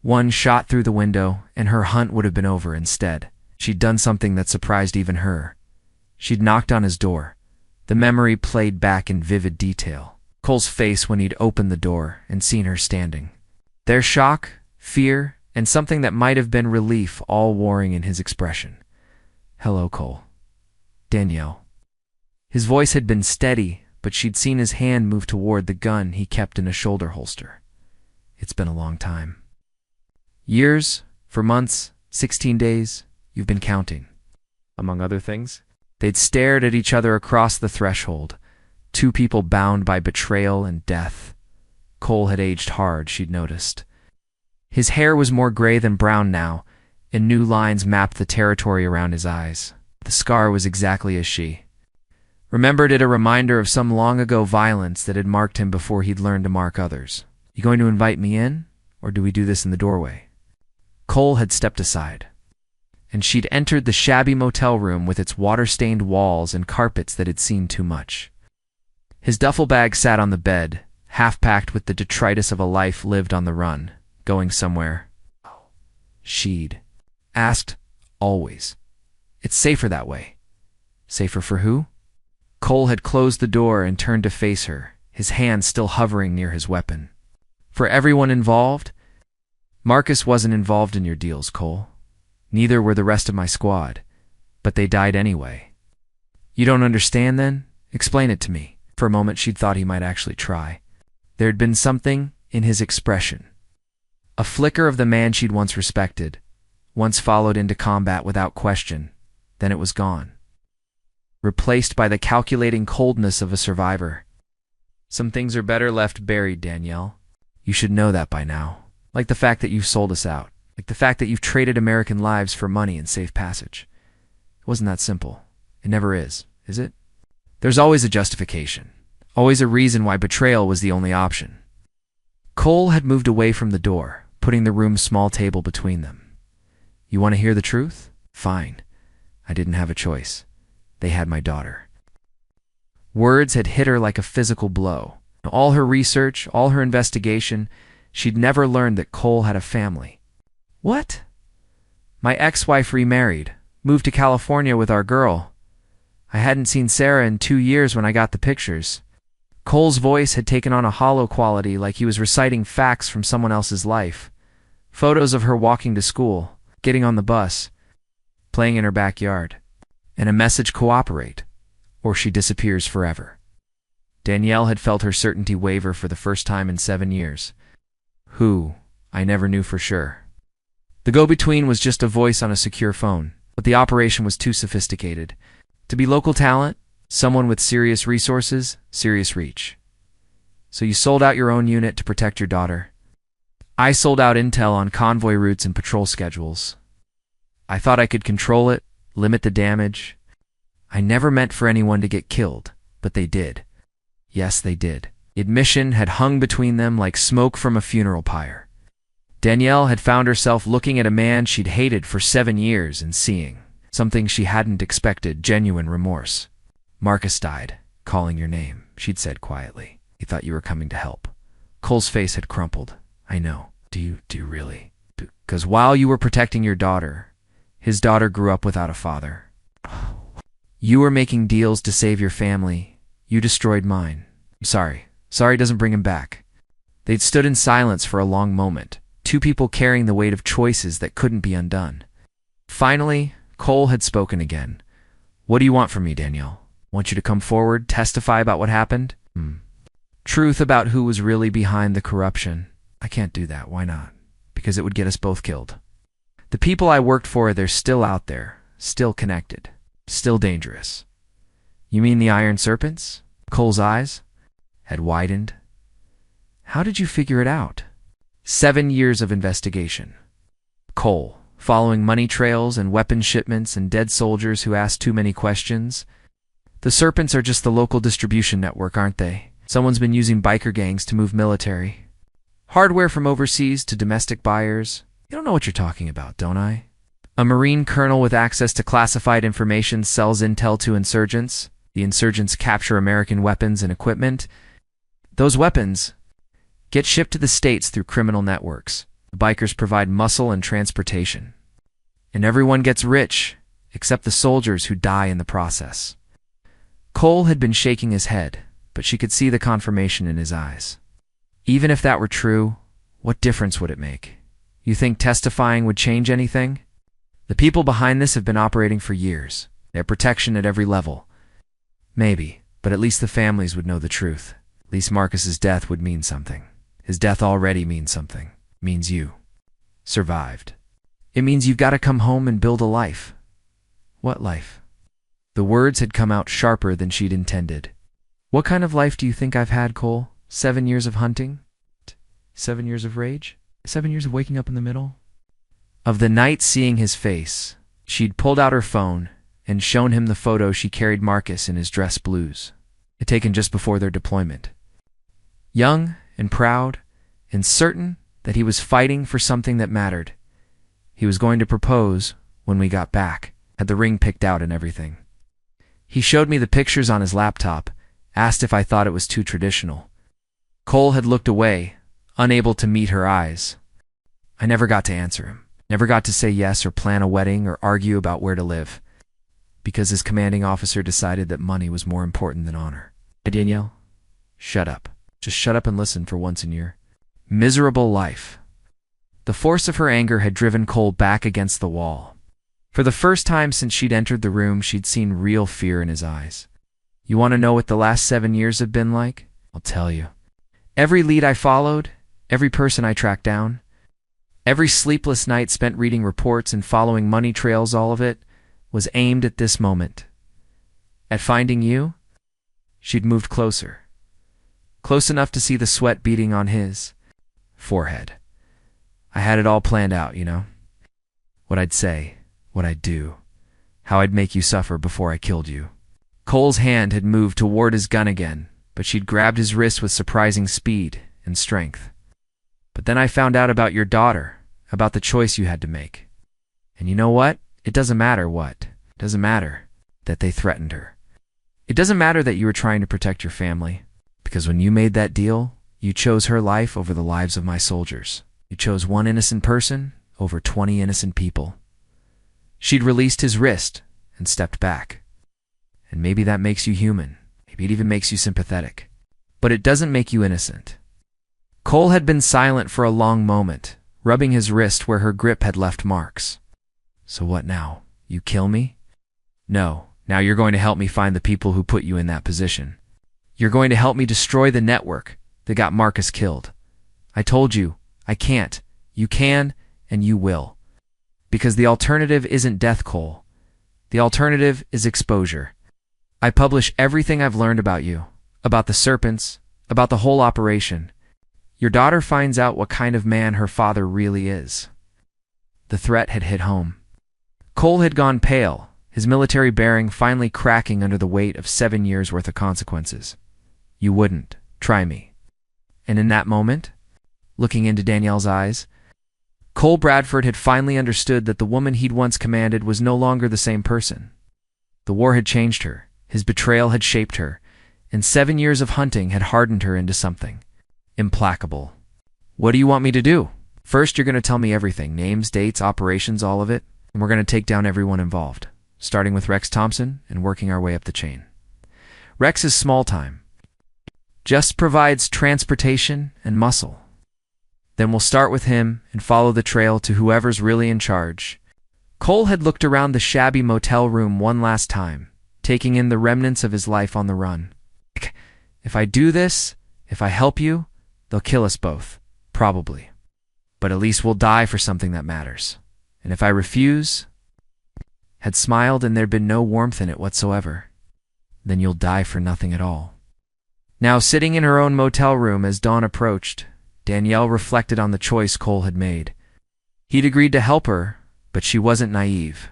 One shot through the window, and her hunt would have been over instead. She'd done something that surprised even her. She'd knocked on his door. The memory played back in vivid detail. Cole's face when he'd opened the door and seen her standing. Their shock, fear, and something that might have been relief all warring in his expression. "Hello, Cole." "Danielle." His voice had been steady, but she'd seen his hand move toward the gun he kept in a shoulder holster. "It's been a long time." "Years, for months, 16 days, you've been counting." Among other things, they'd stared at each other across the threshold, two people bound by betrayal and death. Cole had aged hard, she'd noticed. His hair was more gray than brown now, and new lines mapped the territory around his eyes. The scar was exactly as she remembered it, a reminder of some long-ago violence that had marked him before he'd learned to mark others. "You going to invite me in, or do we do this in the doorway?" Cole had stepped aside, and she'd entered the shabby motel room with its water-stained walls and carpets that had seen too much. His duffel bag sat on the bed, half-packed with the detritus of a life lived on the run, going somewhere. She'd asked, always. "It's safer that way." Safer for who? Cole had closed the door and turned to face her, his hand still hovering near his weapon. "For everyone involved?" "Marcus wasn't involved in your deals, Cole. Neither were the rest of my squad, but they died anyway." "You don't understand, then? Explain it to me." For a moment she'd thought he might actually try. There'd been something in his expression, a flicker of the man she'd once respected, once followed into combat without question. Then it was gone, replaced by the calculating coldness of a survivor. "Some things are better left buried, Danielle. You should know that by now. Like the fact that you've sold us out. Like the fact that you've traded American lives for money and safe passage. It wasn't that simple. It never is it? There's always a justification. Always a reason why betrayal was the only option." Cole had moved away from the door, putting the room's small table between them. "You want to hear the truth? Fine. I didn't have a choice. They had my daughter." Words had hit her like a physical blow. All her research, all her investigation, she'd never learned that Cole had a family. What? My ex-wife remarried, moved to California with our girl. I hadn't seen Sarah in 2 years when I got the pictures. Cole's voice had taken on a hollow quality, like he was reciting facts from someone else's life. Photos of her walking to school, getting on the bus, playing in her backyard, and a message: cooperate, or she disappears forever. Danielle had felt her certainty waver for the first time in 7 years. Who? I never knew for sure. The go-between was just a voice on a secure phone, but the operation was too sophisticated. To be local talent, someone with serious resources, serious reach. So you sold out your own unit to protect your daughter. I sold out intel on convoy routes and patrol schedules. I thought I could control it, limit the damage. I never meant for anyone to get killed, but they did. Yes, they did. Admission had hung between them like smoke from a funeral pyre. Danielle had found herself looking at a man she'd hated for 7 years and seeing something she hadn't expected: genuine remorse. Marcus died, calling your name, she'd said quietly. He thought you were coming to help. Cole's face had crumpled. I know. Do you really? Because while you were protecting your daughter, his daughter grew up without a father. You were making deals to save your family. You destroyed mine. Sorry doesn't bring him back. They'd stood in silence for a long moment, 2 people carrying the weight of choices that couldn't be undone. Finally, Cole had spoken again. What do you want from me, Danielle? Want you to come forward, testify about what happened? Truth about who was really behind the corruption. I can't do that. Why not? Because it would get us both killed. The people I worked for, they're still out there, still connected, still dangerous. You mean the Iron Serpents? Cole's eyes had widened. How did you figure it out? 7 years of investigation. Cole, following money trails and weapon shipments and dead soldiers who asked too many questions. The Serpents are just the local distribution network, aren't they? Someone's been using biker gangs to move military. Hardware from overseas to domestic buyers. You don't know what you're talking about, don't I? A Marine colonel with access to classified information sells intel to insurgents. The insurgents capture American weapons and equipment. Those weapons get shipped to the States through criminal networks. The bikers provide muscle and transportation. And everyone gets rich, except the soldiers who die in the process. Cole had been shaking his head, but she could see the confirmation in his eyes. Even if that were true, what difference would it make? You think testifying would change anything? The people behind this have been operating for years. They have protection at every level. Maybe, but at least the families would know the truth. At least Marcus's death would mean something. His death already means something. It means you survived. It means you've got to come home and build a life. What life? The words had come out sharper than she'd intended. What kind of life do you think I've had, Cole? 7 years of hunting? 7 years of rage? 7 years of waking up in the middle of the night seeing his face. She'd pulled out her phone and shown him the photo she carried Marcus in his dress blues, taken just before their deployment. Young and proud and certain that he was fighting for something that mattered. He was going to propose when we got back, had the ring picked out and everything. He showed me the pictures on his laptop, asked if I thought it was too traditional. Cole had looked away, unable to meet her eyes. I never got to answer him, never got to say yes or plan a wedding or argue about where to live, because his commanding officer decided that money was more important than honor. Danielle, shut up. Just shut up and listen for once in your miserable life. The force of her anger had driven Cole back against the wall. For the first time since she'd entered the room, she'd seen real fear in his eyes. You want to know what the last 7 years have been like? I'll tell you. Every lead I followed, every person I tracked down, every sleepless night spent reading reports and following money trails, all of it was aimed at this moment. At finding you, she'd moved closer. Close enough to see the sweat beading on his forehead. I had it all planned out, you know. What I'd say, what I'd do, how I'd make you suffer before I killed you. Cole's hand had moved toward his gun again, but she'd grabbed his wrist with surprising speed and strength. But then I found out about your daughter, about the choice you had to make. And you know what? It doesn't matter what. It doesn't matter that they threatened her. It doesn't matter that you were trying to protect your family, because when you made that deal, You chose her life over the lives of my soldiers. You chose one innocent person over 20 innocent people. She'd released his wrist and stepped back. And maybe that makes you human. Maybe it even makes you sympathetic. But it doesn't make you innocent. Cole had been silent for a long moment, rubbing his wrist where her grip had left marks. So what now? You kill me? No. Now you're going to help me find the people who put you in that position. You're going to help me destroy the network that got Marcus killed. I told you, I can't. You can, and you will. Because the alternative isn't death, Cole. The alternative is exposure. I publish everything I've learned about you, about the serpents, about the whole operation. Your daughter finds out what kind of man her father really is. The threat had hit home. Cole had gone pale, his military bearing finally cracking under the weight of 7 years' worth of consequences. You wouldn't. Try me. And in that moment, looking into Danielle's eyes, Cole Bradford had finally understood that the woman he'd once commanded was no longer the same person. The war had changed her, his betrayal had shaped her, and 7 years of hunting had hardened her into something implacable. What do you want me to do? First, you're going to tell me everything, names, dates, operations, all of it, and we're going to take down everyone involved, starting with Rex Thompson and working our way up the chain. Rex is small time. Just provides transportation and muscle. Then we'll start with him and follow the trail to whoever's really in charge. Cole had looked around the shabby motel room one last time, taking in the remnants of his life on the run. If I do this, if I help you, they'll kill us both, probably. But at least we'll die for something that matters. And if I refuse, had smiled and there'd been no warmth in it whatsoever, then you'll die for nothing at all. Now, sitting in her own motel room as dawn approached, Danielle reflected on the choice Cole had made. He'd agreed to help her, but she wasn't naive,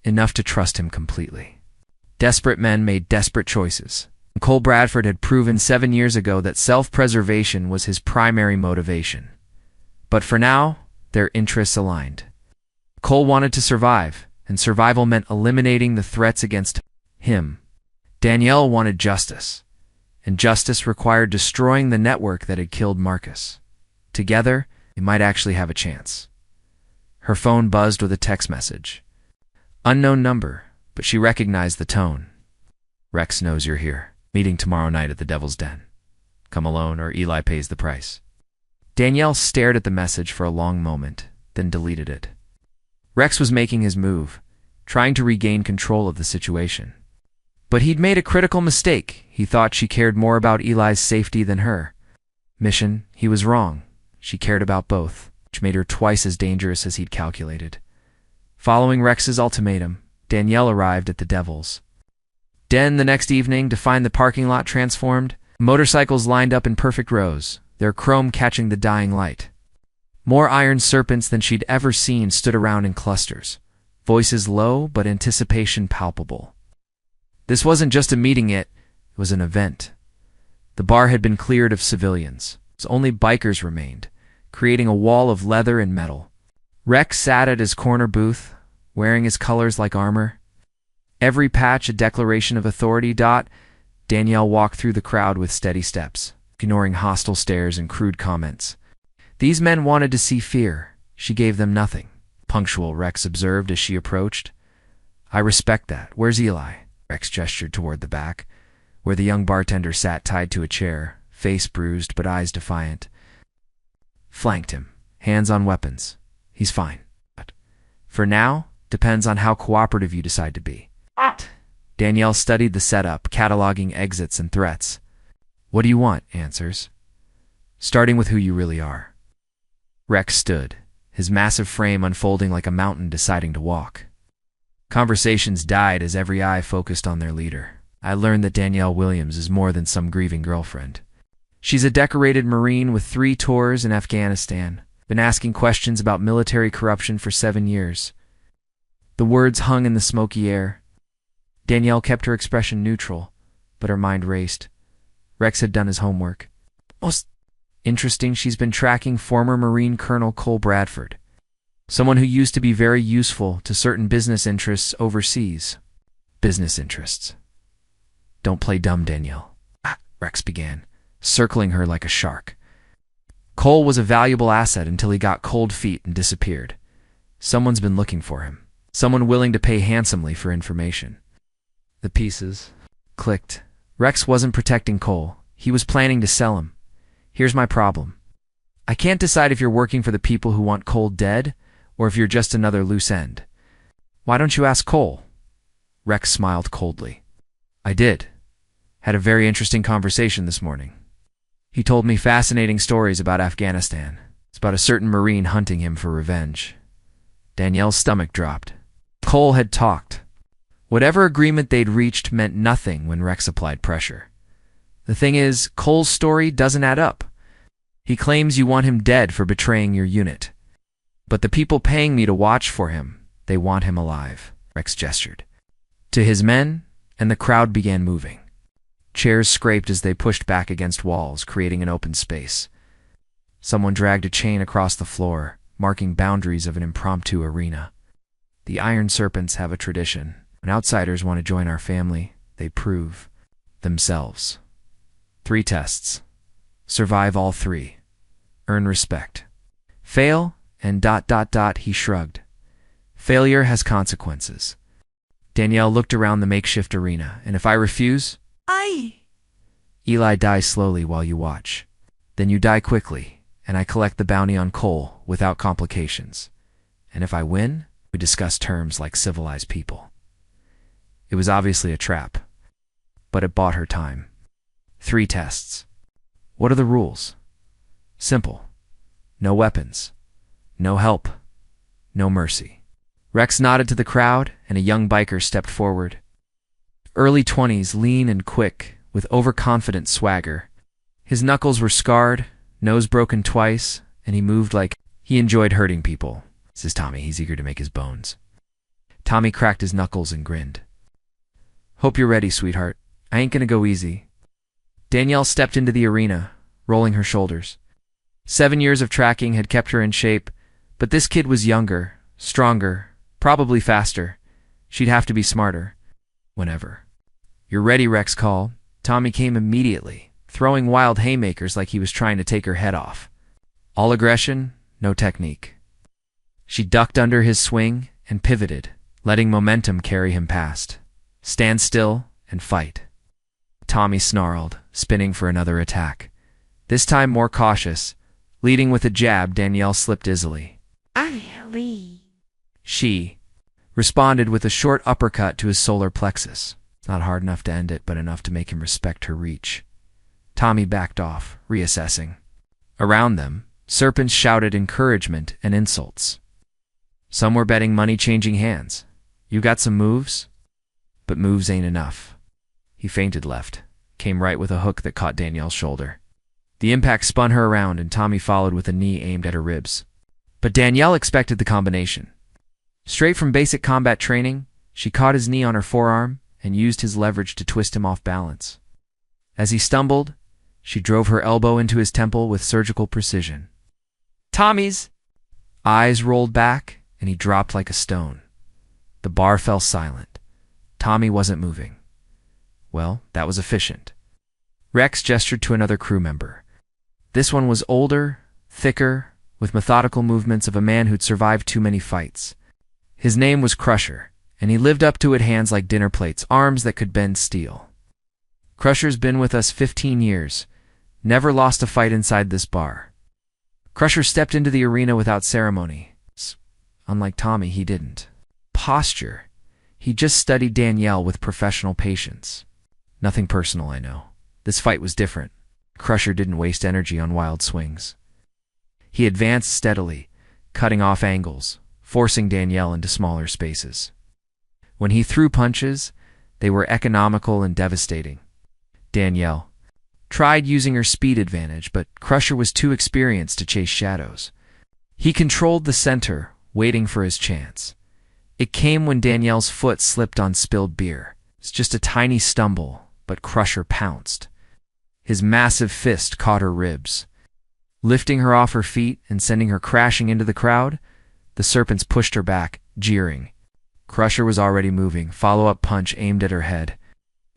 enough to trust him completely. Desperate men made desperate choices. Cole Bradford had proven 7 years ago that self-preservation was his primary motivation. But for now, their interests aligned. Cole wanted to survive, and survival meant eliminating the threats against him. Danielle wanted justice, and justice required destroying the network that had killed Marcus. Together, they might actually have a chance. Her phone buzzed with a text message. Unknown number, but she recognized the tone. Rex knows you're here. Meeting tomorrow night at the Devil's Den. Come alone or Eli pays the price. Danielle stared at the message for a long moment, then deleted it. Rex was making his move, trying to regain control of the situation. But he'd made a critical mistake. He thought she cared more about Eli's safety than her. Mission, he was wrong. She cared about both, which made her twice as dangerous as he'd calculated. Following Rex's ultimatum, Danielle arrived at the Devil's Den the next evening to find the parking lot transformed, motorcycles lined up in perfect rows, their chrome catching the dying light. More iron serpents than she'd ever seen stood around in clusters, voices low but anticipation palpable. This wasn't just a meeting, it was an event. The bar had been cleared of civilians, so only bikers remained, creating a wall of leather and metal. Rex sat at his corner booth, wearing his colors like armor. Every patch a declaration of authority. Danielle walked through the crowd with steady steps, ignoring hostile stares and crude comments. These men wanted to see fear. She gave them nothing. Punctual, Rex observed as she approached. I respect that. Where's Eli? Rex gestured toward the back, where the young bartender sat tied to a chair, face bruised but eyes defiant. Flanked him, hands on weapons. He's fine. But for now, depends on how cooperative you decide to be. Danielle studied the setup, cataloging exits and threats. What do you want? Answers. Starting with who you really are. Rex stood, his massive frame unfolding like a mountain deciding to walk. Conversations died as every eye focused on their leader. I learned that Danielle Williams is more than some grieving girlfriend. She's a decorated Marine with 3 tours in Afghanistan, been asking questions about military corruption for 7 years. The words hung in the smoky air. Danielle kept her expression neutral, but her mind raced. Rex had done his homework. Most interesting, she's been tracking former Marine Colonel Cole Bradford, someone who used to be very useful to certain business interests overseas. Business interests. Don't play dumb, Danielle, Rex began, circling her like a shark. Cole was a valuable asset until he got cold feet and disappeared. Someone's been looking for him. Someone willing to pay handsomely for information. The pieces clicked. Rex wasn't protecting Cole. He was planning to sell him. Here's my problem. I can't decide if you're working for the people who want Cole dead or if you're just another loose end. Why don't you ask Cole? Rex smiled coldly. I did. Had a very interesting conversation this morning. He told me fascinating stories about Afghanistan. It's about a certain Marine hunting him for revenge. Danielle's stomach dropped. Cole had talked. Whatever agreement they'd reached meant nothing when Rex applied pressure. The thing is, Cole's story doesn't add up. He claims you want him dead for betraying your unit. But the people paying me to watch for him, they want him alive, Rex gestured to his men, and the crowd began moving. Chairs scraped as they pushed back against walls, creating an open space. Someone dragged a chain across the floor, marking boundaries of an impromptu arena. The Iron Serpents have a tradition. When outsiders want to join our family, they prove themselves. 3 tests. Survive all 3. Earn respect. Fail, and ... he shrugged. Failure has consequences. Danielle looked around the makeshift arena, and if I refuse, Eli dies slowly while you watch. Then you die quickly, and I collect the bounty on Cole without complications. And if I win, we discuss terms like civilized people. It was obviously a trap, but it bought her time. 3 tests. What are the rules? Simple. No weapons. No help. No mercy. Rex nodded to the crowd, and a young biker stepped forward. Early 20s, lean and quick, with overconfident swagger. His knuckles were scarred, nose broken twice, and he moved like he enjoyed hurting people. This is Tommy. He's eager to make his bones. Tommy cracked his knuckles and grinned. Hope you're ready, sweetheart. I ain't gonna go easy. Danielle stepped into the arena, rolling her shoulders. 7 years of tracking had kept her in shape, but this kid was younger, stronger, probably faster. She'd have to be smarter. Whenever. You're ready, Rex called. Tommy came immediately, throwing wild haymakers like he was trying to take her head off. All aggression, no technique. She ducked under his swing and pivoted, letting momentum carry him past. Stand still and fight. Tommy snarled, spinning for another attack. This time more cautious. Leading with a jab, Danielle slipped easily. She responded with a short uppercut to his solar plexus. Not hard enough to end it, but enough to make him respect her reach. Tommy backed off, reassessing. Around them, serpents shouted encouragement and insults. Some were betting money changing hands. You got some moves? But moves ain't enough. He feinted left, came right with a hook that caught Danielle's shoulder. The impact spun her around, and Tommy followed with a knee aimed at her ribs. But Danielle expected the combination. Straight from basic combat training, she caught his knee on her forearm and used his leverage to twist him off balance. As he stumbled, she drove her elbow into his temple with surgical precision. Tommy's eyes rolled back, and he dropped like a stone. The bar fell silent. Tommy wasn't moving. Well, that was efficient. Rex gestured to another crew member. This one was older, thicker, with methodical movements of a man who'd survived too many fights. His name was Crusher, and he lived up to it, hands like dinner plates, arms that could bend steel. Crusher's been with us 15 years, never lost a fight inside this bar. Crusher stepped into the arena without ceremony. Unlike Tommy, he didn't. Posture. He just studied Danielle with professional patience. Nothing personal, I know. This fight was different. Crusher didn't waste energy on wild swings. He advanced steadily, cutting off angles, forcing Danielle into smaller spaces. When he threw punches, they were economical and devastating. Danielle tried using her speed advantage, but Crusher was too experienced to chase shadows. He controlled the center, waiting for his chance. It came when Danielle's foot slipped on spilled beer. It's just a tiny stumble, but Crusher pounced. His massive fist caught her ribs. Lifting her off her feet and sending her crashing into the crowd, the serpents pushed her back, jeering. Crusher was already moving, follow-up punch aimed at her head.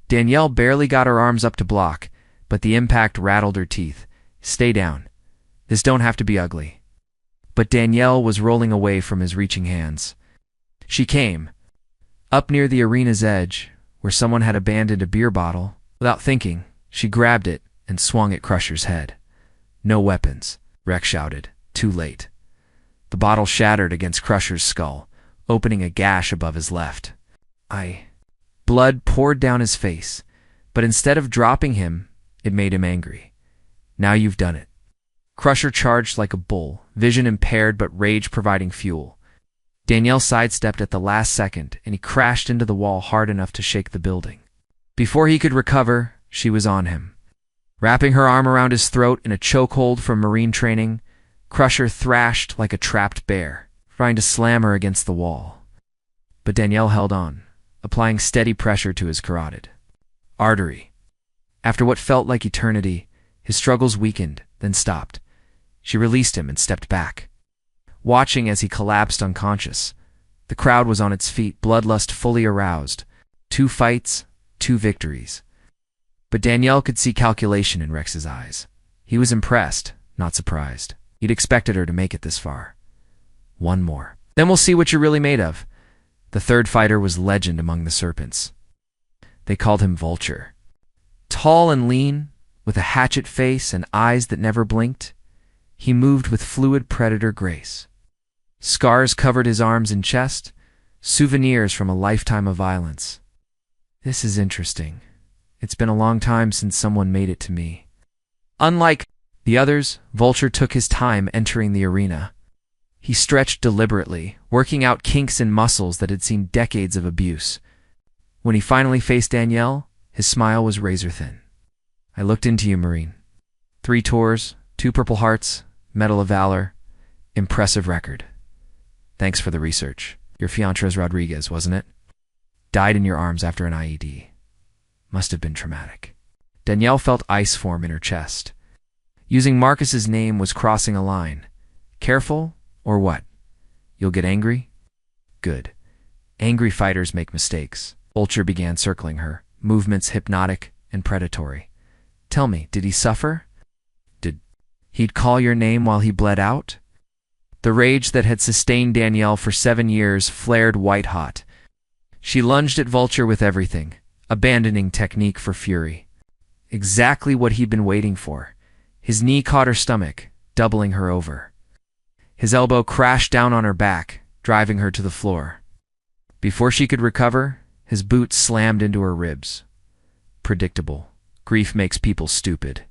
Danielle barely got her arms up to block, but the impact rattled her teeth. Stay down. This don't have to be ugly. But Danielle was rolling away from his reaching hands. She came, up near the arena's edge, where someone had abandoned a beer bottle. Without thinking, she grabbed it and swung at Crusher's head. "No weapons," Rex shouted, too late. The bottle shattered against Crusher's skull, opening a gash above his left eye. Blood poured down his face, but instead of dropping him, it made him angry. "Now you've done it." Crusher charged like a bull, vision impaired but rage providing fuel. Danielle sidestepped at the last second, and he crashed into the wall hard enough to shake the building. Before he could recover, she was on him. Wrapping her arm around his throat in a chokehold from Marine training, Crusher thrashed like a trapped bear, trying to slam her against the wall. But Danielle held on, applying steady pressure to his carotid artery. After what felt like eternity, his struggles weakened, then stopped. She released him and stepped back, watching as he collapsed unconscious. The crowd was on its feet, bloodlust fully aroused. 2 fights, 2 victories. But Danielle could see calculation in Rex's eyes. He was impressed, not surprised. He'd expected her to make it this far. 1 more. Then we'll see what you're really made of. The third fighter was legend among the serpents. They called him Vulture. Tall and lean, with a hatchet face and eyes that never blinked, he moved with fluid predator grace. Scars covered his arms and chest, souvenirs from a lifetime of violence. This is interesting. It's been a long time since someone made it to me. Unlike the others, Vulture took his time entering the arena. He stretched deliberately, working out kinks in muscles that had seen decades of abuse. When he finally faced Danielle, his smile was razor-thin. "I looked into you, Marine. 3 tours, 2 Purple Hearts, Medal of Valor, impressive record. Thanks for the research. Your fiancé Rodriguez, wasn't it? Died in your arms after an IED. Must have been traumatic." Danielle felt ice form in her chest. Using Marcus's name was crossing a line. Careful, or what? You'll get angry? Good. Angry fighters make mistakes. Vulture began circling her, movements hypnotic and predatory. "Tell me, did he suffer? Did he'd call your name while he bled out?" The rage that had sustained Danielle for 7 years flared white-hot. She lunged at Vulture with everything, abandoning technique for fury. Exactly what he'd been waiting for. His knee caught her stomach, doubling her over. His elbow crashed down on her back, driving her to the floor. Before she could recover, his boot slammed into her ribs. Predictable. Grief makes people stupid.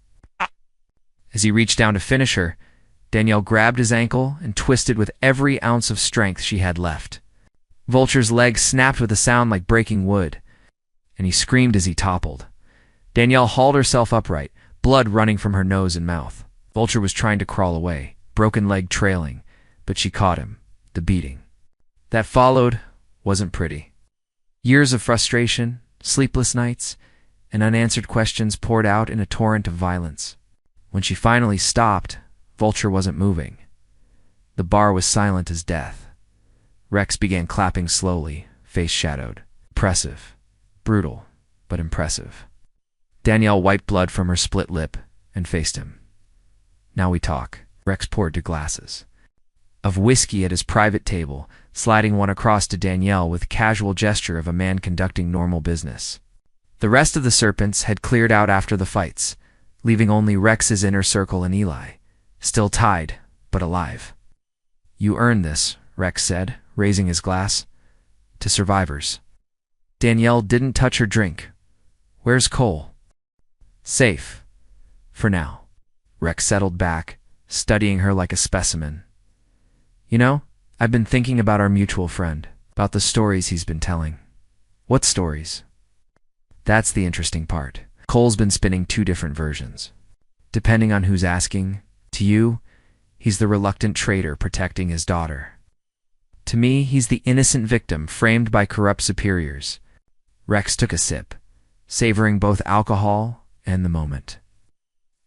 As he reached down to finish her, Danielle grabbed his ankle and twisted with every ounce of strength she had left. Vulture's leg snapped with a sound like breaking wood, and he screamed as he toppled. Danielle hauled herself upright, blood running from her nose and mouth. Vulture was trying to crawl away, broken leg trailing, but she caught him. The beating that followed wasn't pretty. Years of frustration, sleepless nights, and unanswered questions poured out in a torrent of violence. When she finally stopped, Vulture wasn't moving. The bar was silent as death. Rex began clapping slowly, face shadowed. Impressive. Brutal, but impressive. Danielle wiped blood from her split lip and faced him. "Now we talk." Rex poured 2 glasses of whiskey at his private table, sliding one across to Danielle with casual gesture of a man conducting normal business. The rest of the serpents had cleared out after the fights, leaving only Rex's inner circle and Eli, still tied, but alive. "You earned this," Rex said, raising his glass. "To survivors." Danielle didn't touch her drink. "Where's Cole?" "Safe. For now." Rex settled back, studying her like a specimen. "You know, I've been thinking about our mutual friend, about the stories he's been telling." "What stories?" "That's the interesting part. Cole's been spinning 2 different versions. Depending on who's asking, to you, he's the reluctant traitor protecting his daughter. To me, he's the innocent victim framed by corrupt superiors." Rex took a sip, savoring both alcohol and the moment.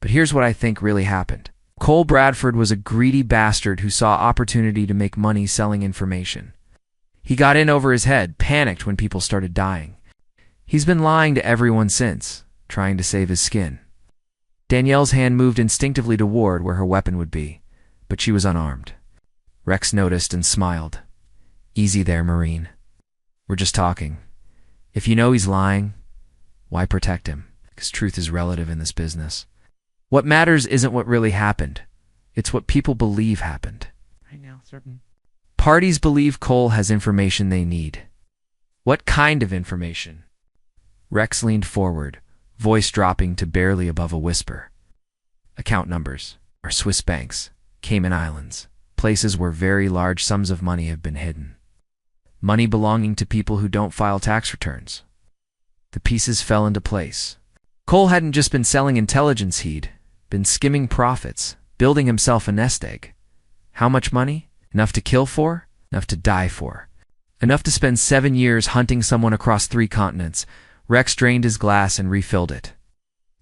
"But here's what I think really happened. Cole Bradford was a greedy bastard who saw opportunity to make money selling information. He got in over his head, panicked when people started dying. He's been lying to everyone since, trying to save his skin. Danielle's hand moved instinctively toward where her weapon would be, but she was unarmed. Rex noticed and smiled. Easy there, Marine. We're just talking. If you know he's lying, why protect him? Because truth is relative in this business. What matters isn't what really happened. It's what people believe happened. Right now, certain. Parties believe Cole has information they need. What kind of information? Rex leaned forward, voice dropping to barely above a whisper. Account numbers are Swiss banks, Cayman Islands, places where very large sums of money have been hidden. Money belonging to people who don't file tax returns. The pieces fell into place. Cole hadn't just been selling intelligence, he'd been skimming profits, building himself a nest egg. How much money? Enough to kill for? Enough to die for. Enough to spend 7 years hunting someone across 3 continents. Rex drained his glass and refilled it.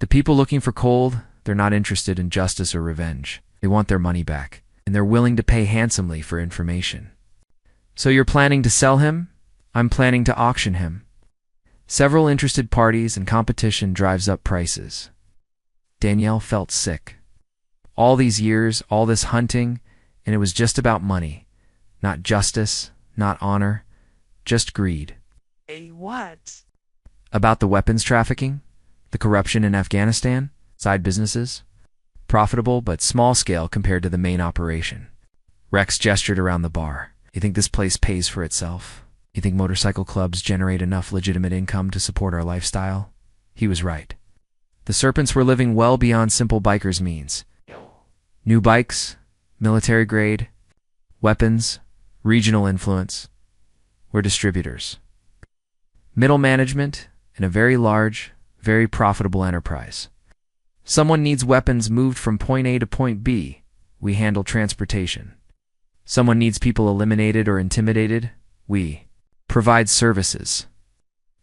The people looking for Cole, they're not interested in justice or revenge. They want their money back, and they're willing to pay handsomely for information. So you're planning to sell him? I'm planning to auction him. Several interested parties and competition drives up prices. Danielle felt sick. All these years, all this hunting, and it was just about money. Not justice, not honor, just greed. Hey, what? About the weapons trafficking, the corruption in Afghanistan, side businesses. Profitable but small scale compared to the main operation. Rex gestured around the bar. You think this place pays for itself? You think motorcycle clubs generate enough legitimate income to support our lifestyle? He was right. The Serpents were living well beyond simple bikers' means. New bikes, military grade, weapons, regional influence. We're distributors. Middle management in a very large, very profitable enterprise. Someone needs weapons moved from point A to point B. We handle transportation. Someone needs people eliminated or intimidated. We provide services.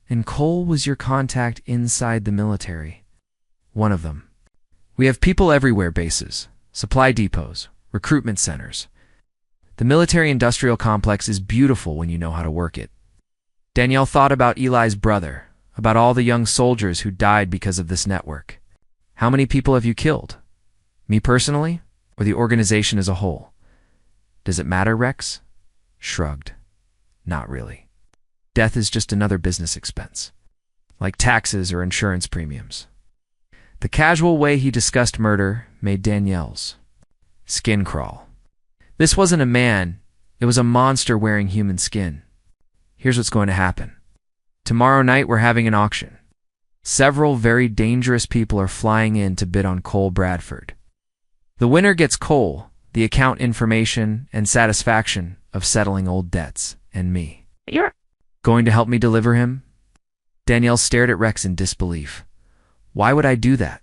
And Cole was your contact inside the military. One of them. We have people everywhere, bases, supply depots, recruitment centers. The military-industrial complex is beautiful when you know how to work it. Danielle thought about Eli's brother, about all the young soldiers who died because of this network. How many people have you killed? Me personally, or the organization as a whole? Does it matter, Rex? Shrugged. Not really. Death is just another business expense, like taxes or insurance premiums. The casual way he discussed murder made Danielle's skin crawl. This wasn't a man, it was a monster wearing human skin. Here's what's going to happen. Tomorrow night we're having an auction. Several very dangerous people are flying in to bid on Cole Bradford. The winner gets Cole, the account information and satisfaction of settling old debts, and me. You're going to help me deliver him? Danielle stared at Rex in disbelief. Why would I do that?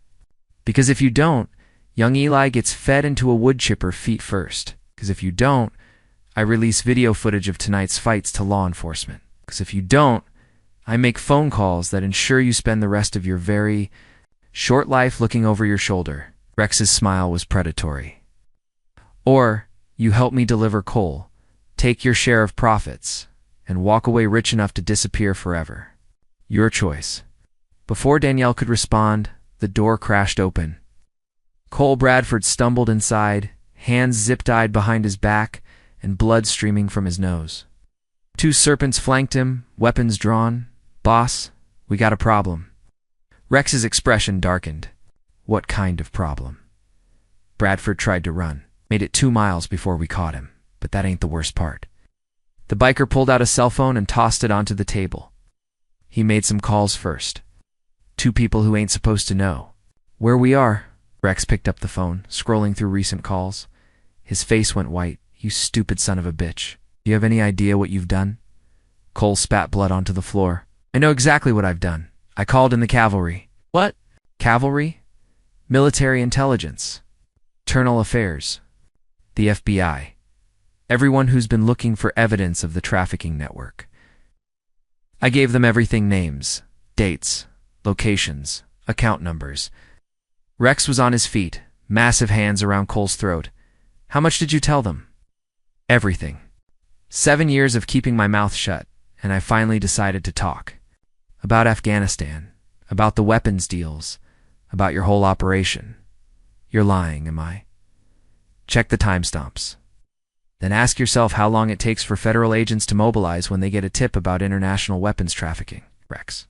Because if you don't, young Eli gets fed into a wood chipper feet first. Because if you don't, I release video footage of tonight's fights to law enforcement. Because if you don't, I make phone calls that ensure you spend the rest of your very short life looking over your shoulder. Rex's smile was predatory. Or you help me deliver Cole, take your share of profits, and walk away rich enough to disappear forever. Your choice. Before Danielle could respond, the door crashed open. Cole Bradford stumbled inside, hands zip-tied behind his back and blood streaming from his nose. 2 serpents flanked him, weapons drawn. Boss, we got a problem. Rex's expression darkened. What kind of problem? Bradford tried to run, made it 2 miles before we caught him, but that ain't the worst part. The biker pulled out a cell phone and tossed it onto the table. He made some calls first. 2 people who ain't supposed to know. Where we are. Rex picked up the phone, scrolling through recent calls. His face went white. You stupid son of a bitch. Do you have any idea what you've done? Cole spat blood onto the floor. I know exactly what I've done. I called in the cavalry. what? Cavalry? Military intelligence. Internal affairs. The FBI. Everyone who's been looking for evidence of the trafficking network. I gave them everything: names, dates, locations, account numbers. Rex was on his feet, massive hands around Cole's throat. How much did you tell them? Everything. 7 years of keeping my mouth shut, and I finally decided to talk. About Afghanistan, about the weapons deals, About your whole operation. You're lying, am I? Check the timestamps. Then ask yourself how long it takes for federal agents to mobilize when they get a tip about international weapons trafficking. Rex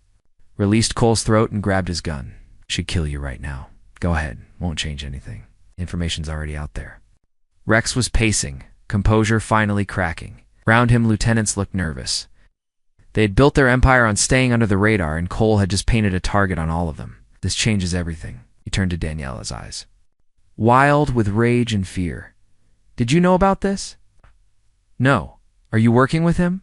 released Cole's throat and grabbed his gun. She'd kill you right now. Go ahead. Won't change anything. Information's already out there. Rex was pacing, composure finally cracking. Round him, lieutenants looked nervous. They had built their empire on staying under the radar, and Cole had just painted a target on all of them. This changes everything. He turned to Daniela's eyes, wild with rage and fear. Did you know about this? No. Are you working with him?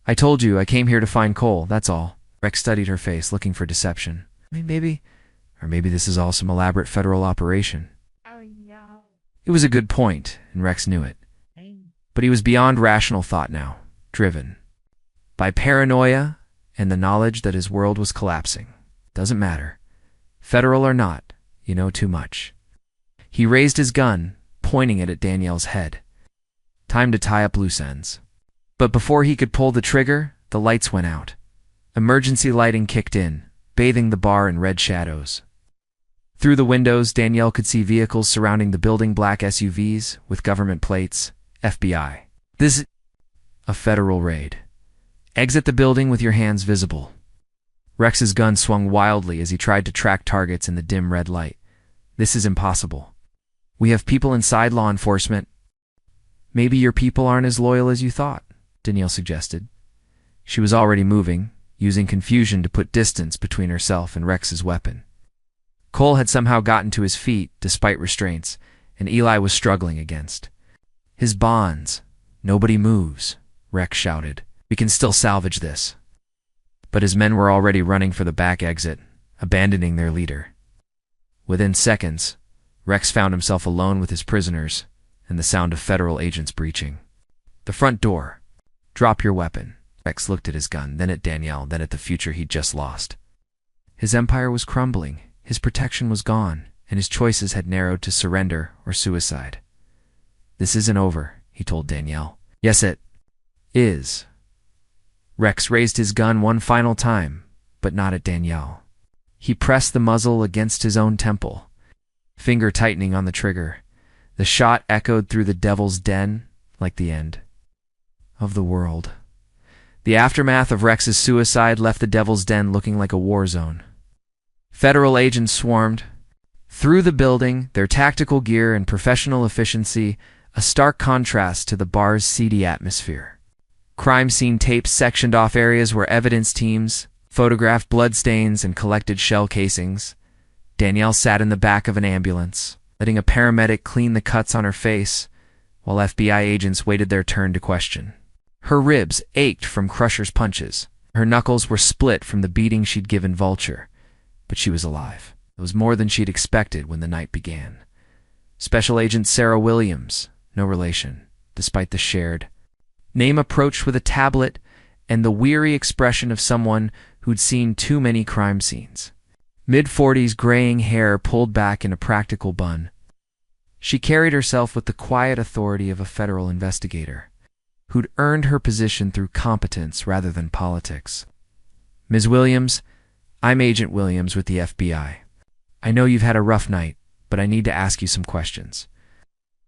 I told you I came here to find Cole, that's all. Rex studied her face, looking for deception. Maybe this is all some elaborate federal operation. It was a good point, and Rex knew it. But he was beyond rational thought now, driven by paranoia and the knowledge that his world was collapsing. Doesn't matter. Federal or not, you know too much. He raised his gun, pointing it at Danielle's head. Time to tie up loose ends. But before he could pull the trigger, the lights went out. Emergency lighting kicked in, bathing the bar in red shadows. Through the windows, Danielle could see vehicles surrounding the building, black SUVs with government plates, FBI. This is a federal raid. Exit the building with your hands visible. Rex's gun swung wildly as he tried to track targets in the dim red light. This is impossible. We have people inside law enforcement. Maybe your people aren't as loyal as you thought, Danielle suggested. She was already moving, using confusion to put distance between herself and Rex's weapon. Cole had somehow gotten to his feet, despite restraints, and Eli was struggling against his bonds. Nobody moves, Rex shouted. We can still salvage this. But his men were already running for the back exit, abandoning their leader. Within seconds, Rex found himself alone with his prisoners and the sound of federal agents breaching the front door. Drop your weapon. Rex looked at his gun, then at Danielle, then at the future he'd just lost. His empire was crumbling, his protection was gone, and his choices had narrowed to surrender or suicide. This isn't over, he told Danielle. Yes, it is. Rex raised his gun one final time, but not at Danielle. He pressed the muzzle against his own temple, finger tightening on the trigger. The shot echoed through the devil's den like the end of the world. The aftermath of Rex's suicide left the devil's den looking like a war zone. Federal agents swarmed through the building, their tactical gear and professional efficiency a stark contrast to the bar's seedy atmosphere. Crime scene tapes sectioned off areas where evidence teams photographed bloodstains and collected shell casings. Danielle sat in the back of an ambulance, letting a paramedic clean the cuts on her face, while FBI agents waited their turn to question. Her ribs ached from Crusher's punches. Her knuckles were split from the beating she'd given Vulture. But she was alive. It was more than she'd expected when the night began. Special Agent Sarah Williams, no relation, despite the shared name, approached with a tablet and the weary expression of someone who'd seen too many crime scenes. Mid-40s, graying hair pulled back in a practical bun. She carried herself with the quiet authority of a federal investigator who'd earned her position through competence rather than politics. Ms. Williams, I'm Agent Williams with the FBI. I know you've had a rough night, but I need to ask you some questions.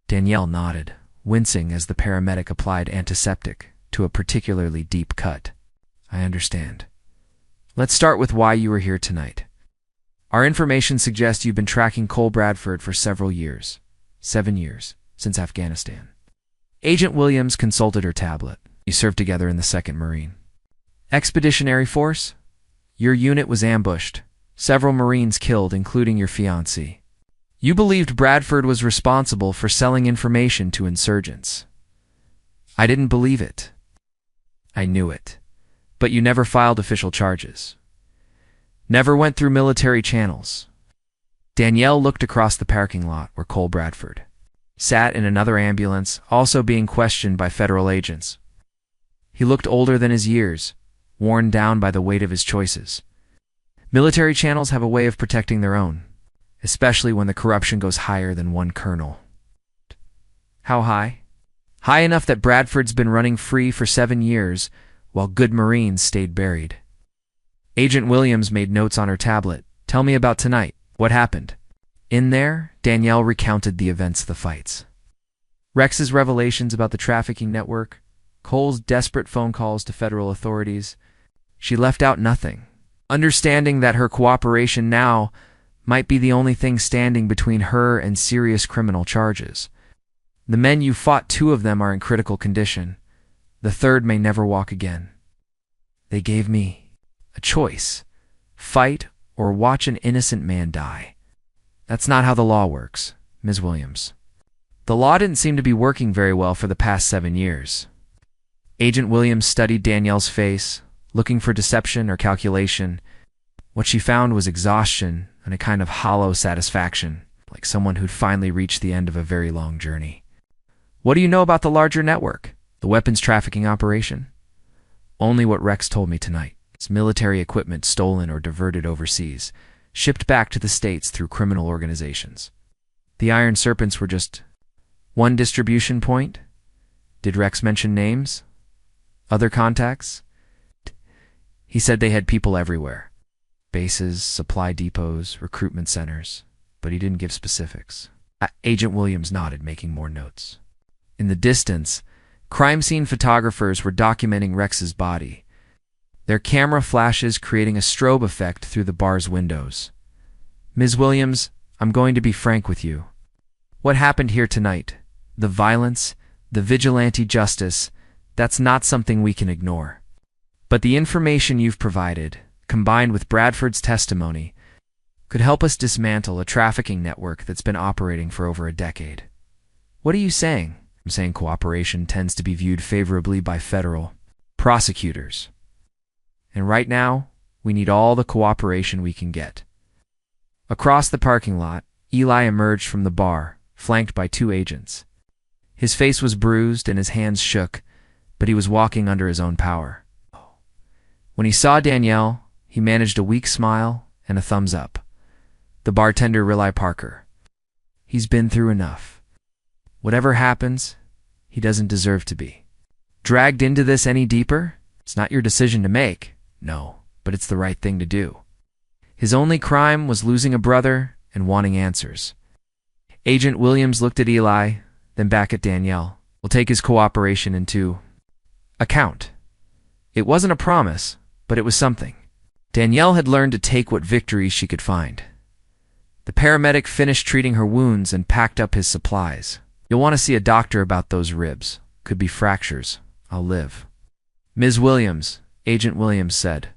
Danielle nodded, wincing as the paramedic applied antiseptic to a particularly deep cut. I understand. Let's start with why you were here tonight. Our information suggests you've been tracking Cole Bradford for several years. 7 years, since Afghanistan. Agent Williams consulted her tablet. You served together in the 2nd Marine Expeditionary Force? Your unit was ambushed. Several Marines killed, including your fiancée. You believed Bradford was responsible for selling information to insurgents. I didn't believe it. I knew it. But you never filed official charges. Never went through military channels. Danielle looked across the parking lot where Cole Bradford sat in another ambulance, also being questioned by federal agents. He looked older than his years, worn down by the weight of his choices. Military channels have a way of protecting their own, especially when the corruption goes higher than one colonel. How high? High enough that Bradford's been running free for 7 years, while good Marines stayed buried. Agent Williams made notes on her tablet. Tell me about tonight. What happened? In there, Danielle recounted the events of the fights. Rex's revelations about the trafficking network, Cole's desperate phone calls to federal authorities. She left out nothing, understanding that her cooperation now might be the only thing standing between her and serious criminal charges. The men you fought, 2 of them are in critical condition. The 3rd may never walk again. They gave me a choice: fight or watch an innocent man die. That's not how the law works, Ms. Williams. The law didn't seem to be working very well for the past 7 years. Agent Williams studied Danielle's face, looking for deception or calculation. What she found was exhaustion and a kind of hollow satisfaction, like someone who'd finally reached the end of a very long journey. What do you know about the larger network, the weapons trafficking operation? Only what Rex told me tonight. It's military equipment stolen or diverted overseas, shipped back to the States through criminal organizations. The Iron Serpents were just one distribution point? Did Rex mention names? Other contacts? He said they had people everywhere. Bases, supply depots, recruitment centers, but he didn't give specifics. Agent Williams nodded, making more notes. In the distance, crime scene photographers were documenting Rex's body, their camera flashes creating a strobe effect through the bar's windows. Ms. Williams, I'm going to be frank with you. What happened here tonight, the violence, the vigilante justice, that's not something we can ignore. But the information you've provided, combined with Bradford's testimony, could help us dismantle a trafficking network that's been operating for over a decade. What are you saying? I'm saying cooperation tends to be viewed favorably by federal prosecutors. And right now, we need all the cooperation we can get. Across the parking lot, Eli emerged from the bar, flanked by 2 agents. His face was bruised and his hands shook, but he was walking under his own power. When he saw Danielle, he managed a weak smile and a thumbs up. The bartender, Riley Parker. He's been through enough. Whatever happens, he doesn't deserve to be dragged into this any deeper. It's not your decision to make, no, but it's the right thing to do. His only crime was losing a brother and wanting answers. Agent Williams looked at Eli, then back at Danielle. We'll take his cooperation into account. It wasn't a promise, but it was something. Danielle had learned to take what victories she could find. The paramedic finished treating her wounds and packed up his supplies. You'll want to see a doctor about those ribs. Could be fractures. I'll live. Ms. Williams, Agent Williams said,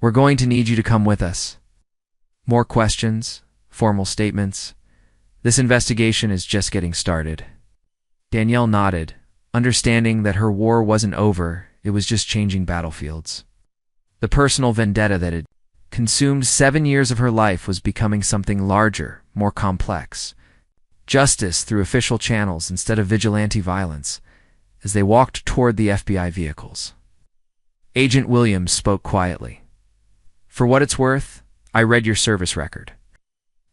we're going to need you to come with us. More questions? Formal statements? This investigation is just getting started. Danielle nodded, understanding that her war wasn't over, it was just changing battlefields. The personal vendetta that had consumed 7 years of her life was becoming something larger, more complex. Justice through official channels instead of vigilante violence, as they walked toward the FBI vehicles. Agent Williams spoke quietly. For what it's worth, I read your service record.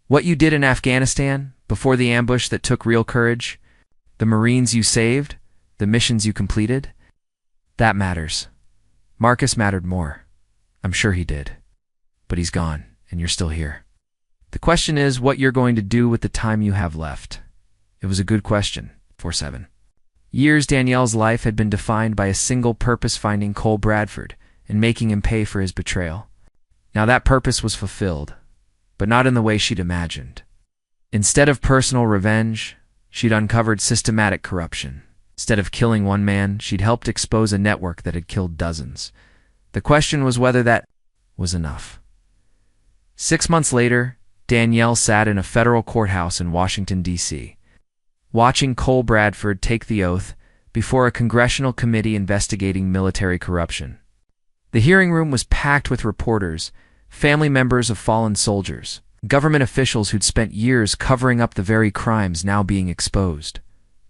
What you did in Afghanistan, before the ambush that took real courage, the Marines you saved, the missions you completed, that matters. Marcus mattered more. I'm sure he did. But he's gone, and you're still here. The question is what you're going to do with the time you have left. It was a good question, 4-7. Years Danielle's life had been defined by a single purpose: finding Cole Bradford and making him pay for his betrayal. Now that purpose was fulfilled, but not in the way she'd imagined. Instead of personal revenge, she'd uncovered systematic corruption. Instead of killing one man, she'd helped expose a network that had killed dozens. The question was whether that was enough. 6 months later, Danielle sat in a federal courthouse in Washington, D.C., watching Cole Bradford take the oath before a congressional committee investigating military corruption. The hearing room was packed with reporters, family members of fallen soldiers, government officials who'd spent years covering up the very crimes now being exposed.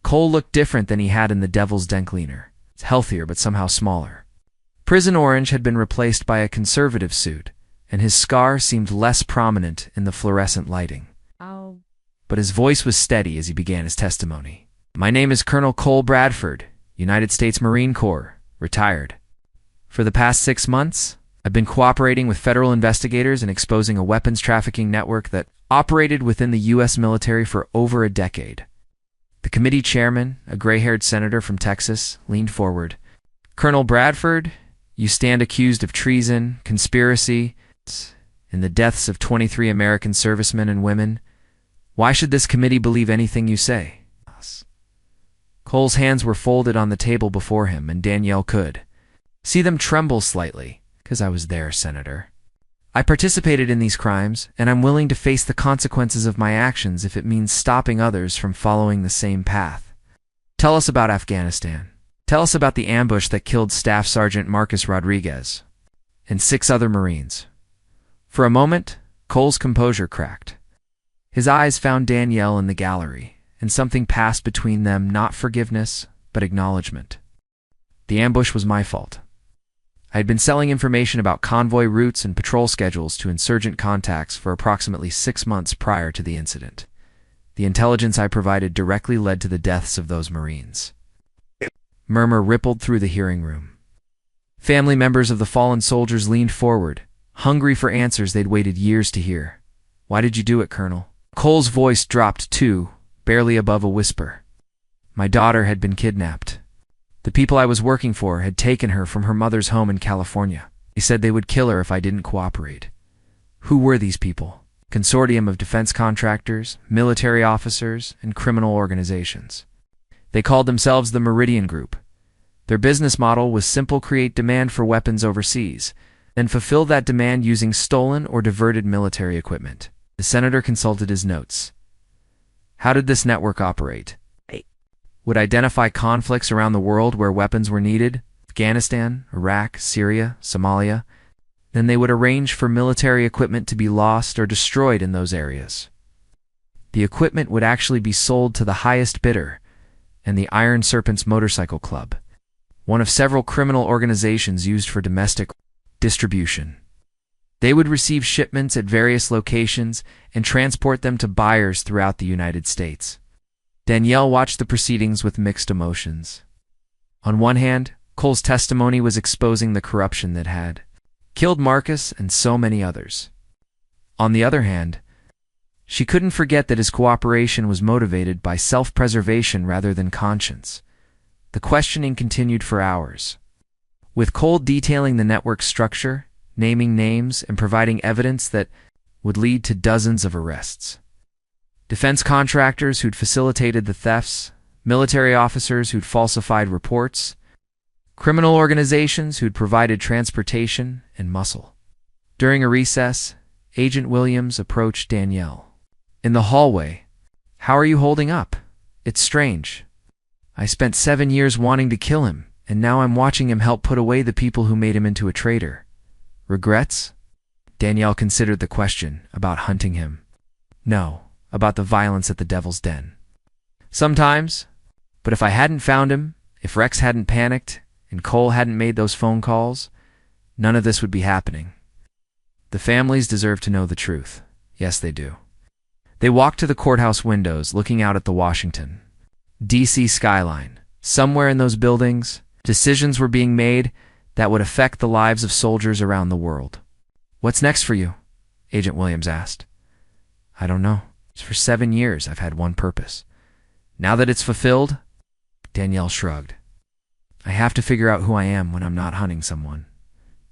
Cole looked different than he had in the Devil's Den cleaner. It's healthier but somehow smaller. Prison orange had been replaced by a conservative suit, and his scar seemed less prominent in the fluorescent lighting. Oh. But his voice was steady as he began his testimony. My name is Colonel Cole Bradford, United States Marine Corps, retired. For the past 6 months, I've been cooperating with federal investigators in exposing a weapons trafficking network that operated within the U.S. military for over a decade. The committee chairman, a gray-haired senator from Texas, leaned forward. Colonel Bradford, you stand accused of treason, conspiracy, and the deaths of 23 American servicemen and women. Why should this committee believe anything you say? Cole's hands were folded on the table before him, and Danielle could see them tremble slightly. "'Cause I was there, Senator. I participated in these crimes, and I'm willing to face the consequences of my actions if it means stopping others from following the same path. Tell us about Afghanistan. Tell us about the ambush that killed Staff Sergeant Marcus Rodriguez and 6 other Marines." For a moment, Cole's composure cracked. His eyes found Danielle in the gallery, and something passed between them, not forgiveness, but acknowledgement. "The ambush was my fault. I had been selling information about convoy routes and patrol schedules to insurgent contacts for approximately 6 months prior to the incident. The intelligence I provided directly led to the deaths of those Marines." Murmur rippled through the hearing room. Family members of the fallen soldiers leaned forward, hungry for answers they'd waited years to hear. "Why did you do it, Colonel?" Cole's voice dropped too, barely above a whisper. "My daughter had been kidnapped. The people I was working for had taken her from her mother's home in California. They said they would kill her if I didn't cooperate." Who were these people? Consortium of defense contractors, military officers, and criminal organizations. They called themselves the Meridian Group. Their business model was simple: create demand for weapons overseas, then fulfill that demand using stolen or diverted military equipment. The senator consulted his notes. How did this network operate? Would identify conflicts around the world where weapons were needed, Afghanistan, Iraq, Syria, Somalia. Then they would arrange for military equipment to be lost or destroyed in those areas. The equipment would actually be sold to the highest bidder and the Iron Serpents Motorcycle Club, one of several criminal organizations used for domestic distribution. They would receive shipments at various locations and transport them to buyers throughout the United States. Danielle watched the proceedings with mixed emotions. On one hand, Cole's testimony was exposing the corruption that had killed Marcus and so many others. On the other hand, she couldn't forget that his cooperation was motivated by self-preservation rather than conscience. The questioning continued for hours, with Cole detailing the network's structure, naming names, and providing evidence that would lead to dozens of arrests. Defense contractors who'd facilitated the thefts, military officers who'd falsified reports, criminal organizations who'd provided transportation and muscle. During a recess, Agent Williams approached Danielle. "In the hallway. How are you holding up? It's strange. I spent 7 years wanting to kill him, and now I'm watching him help put away the people who made him into a traitor. Regrets?" Danielle considered the question about hunting him. "No, about the violence at the Devil's Den. Sometimes, but if I hadn't found him, if Rex hadn't panicked, and Cole hadn't made those phone calls, none of this would be happening. The families deserve to know the truth. Yes, they do." They walked to the courthouse windows, looking out at the Washington, D.C. skyline. Somewhere in those buildings, decisions were being made that would affect the lives of soldiers around the world. "What's next for you?" Agent Williams asked. "I don't know. For 7 years, I've had one purpose. Now that it's fulfilled," Danielle shrugged, "I have to figure out who I am when I'm not hunting someone.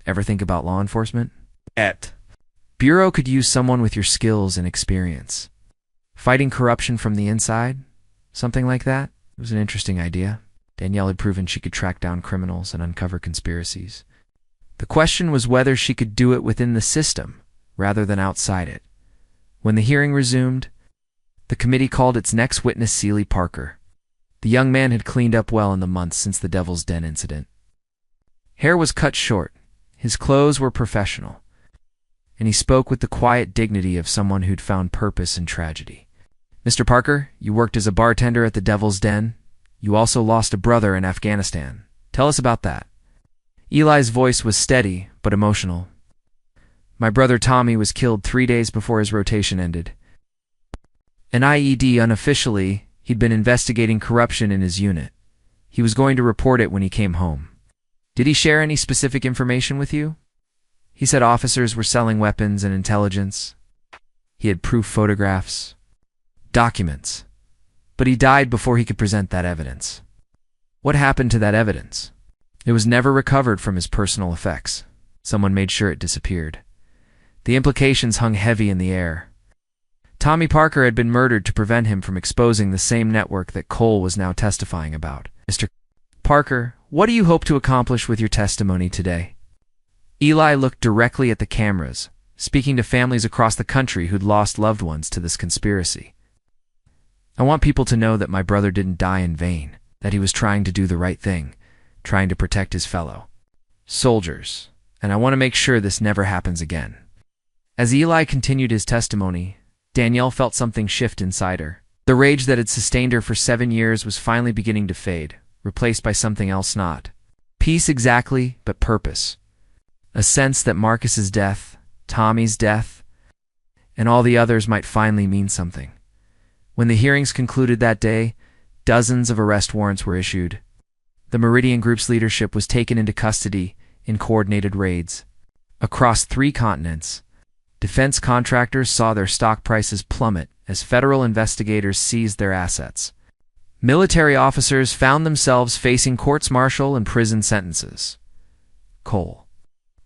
Ever think about law enforcement? Bureau could use someone with your skills and experience. Fighting corruption from the inside? Something like that? It was an interesting idea." Danielle had proven she could track down criminals and uncover conspiracies. The question was whether she could do it within the system rather than outside it. When the hearing resumed, the committee called its next witness Seeley Parker. The young man had cleaned up well in the months since the Devil's Den incident. Hair was cut short, his clothes were professional, and he spoke with the quiet dignity of someone who'd found purpose in tragedy. "Mr. Parker, you worked as a bartender at the Devil's Den. You also lost a brother in Afghanistan. Tell us about that." Eli's voice was steady but emotional. "My brother Tommy was killed 3 days before his rotation ended. An IED unofficially, he'd been investigating corruption in his unit. He was going to report it when he came home. Did he share any specific information with you?" "He said officers were selling weapons and intelligence. He had proof photographs, documents, but he died before he could present that evidence. What happened to that evidence? It was never recovered from his personal effects. Someone made sure it disappeared. The implications hung heavy in the air. Tommy Parker had been murdered to prevent him from exposing the same network that Cole was now testifying about. Mr. Parker, what do you hope to accomplish with your testimony today? Eli looked directly at the cameras, speaking to families across the country who'd lost loved ones to this conspiracy. I want people to know that my brother didn't die in vain, that he was trying to do the right thing, trying to protect his fellow soldiers, and I want to make sure this never happens again. As Eli continued his testimony, Danielle felt something shift inside her. The rage that had sustained her for 7 years was finally beginning to fade, replaced by something else not. Peace exactly, but purpose. A sense that Marcus's death, Tommy's death, and all the others might finally mean something. When the hearings concluded that day, dozens of arrest warrants were issued. The Meridian Group's leadership was taken into custody in coordinated raids. Across 3 continents, defense contractors saw their stock prices plummet as federal investigators seized their assets. Military officers found themselves facing courts-martial and prison sentences. Cole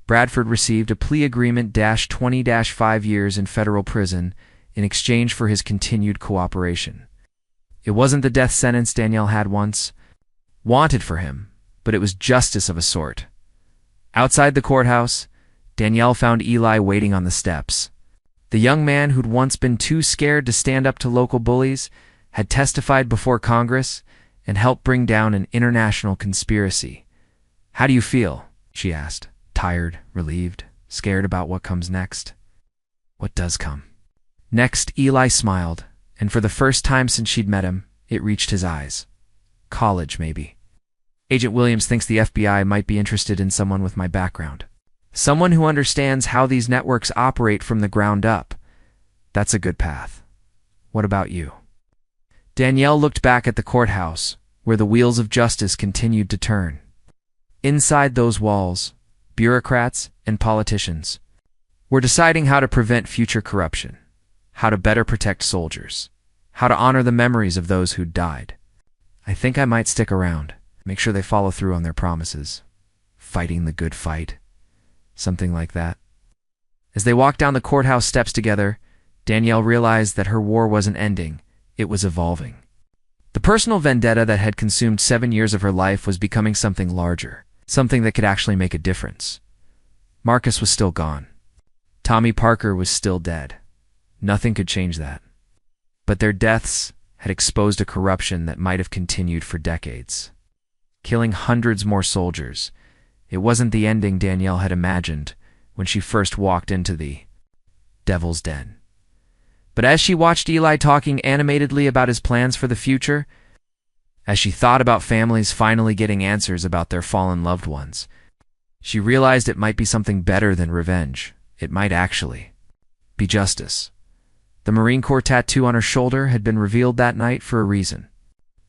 Bradford received a plea agreement -20-5 years in federal prison in exchange for his continued cooperation. It wasn't the death sentence Danielle had once wanted for him, but it was justice of a sort. Outside the courthouse, Danielle found Eli waiting on the steps. The young man who'd once been too scared to stand up to local bullies had testified before Congress and helped bring down an international conspiracy. "How do you feel?" she asked. Tired, relieved, scared about what comes next. What does come? Next, Eli smiled, and for the first time since she'd met him, it reached his eyes. College, maybe. Agent Williams thinks the FBI might be interested in someone with my background. Someone who understands how these networks operate from the ground up. That's a good path. What about you? Danielle looked back at the courthouse, where the wheels of justice continued to turn. Inside those walls, bureaucrats and politicians were deciding how to prevent future corruption, how to better protect soldiers, how to honor the memories of those who'd died. I think I might stick around, make sure they follow through on their promises. Fighting the good fight. Something like that. As they walked down the courthouse steps together, Danielle realized that her war wasn't ending, it was evolving. The personal vendetta that had consumed 7 years of her life was becoming something larger, something that could actually make a difference. Marcus was still gone. Tommy Parker was still dead. Nothing could change that. But their deaths had exposed a corruption that might have continued for decades. Killing hundreds more soldiers. It wasn't the ending Danielle had imagined when she first walked into the Devil's Den. But as she watched Eli talking animatedly about his plans for the future, as she thought about families finally getting answers about their fallen loved ones, she realized it might be something better than revenge. It might actually be justice. The Marine Corps tattoo on her shoulder had been revealed that night for a reason.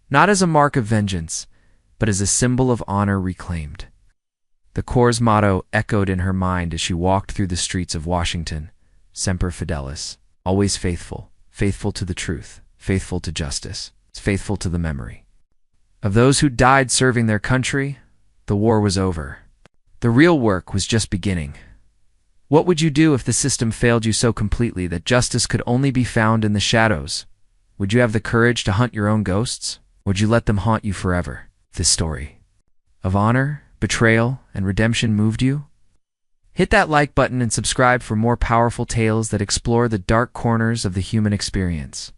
Not as a mark of vengeance, but as a symbol of honor reclaimed. The Corps' motto echoed in her mind as she walked through the streets of Washington. Semper Fidelis, always faithful, faithful to the truth, faithful to justice, faithful to the memory of those who died serving their country. The war was over. The real work was just beginning. What would you do if the system failed you so completely that justice could only be found in the shadows? Would you have the courage to hunt your own ghosts? Would you let them haunt you forever? This story of honor, betrayal, and redemption moved you? Hit that like button and subscribe for more powerful tales that explore the dark corners of the human experience.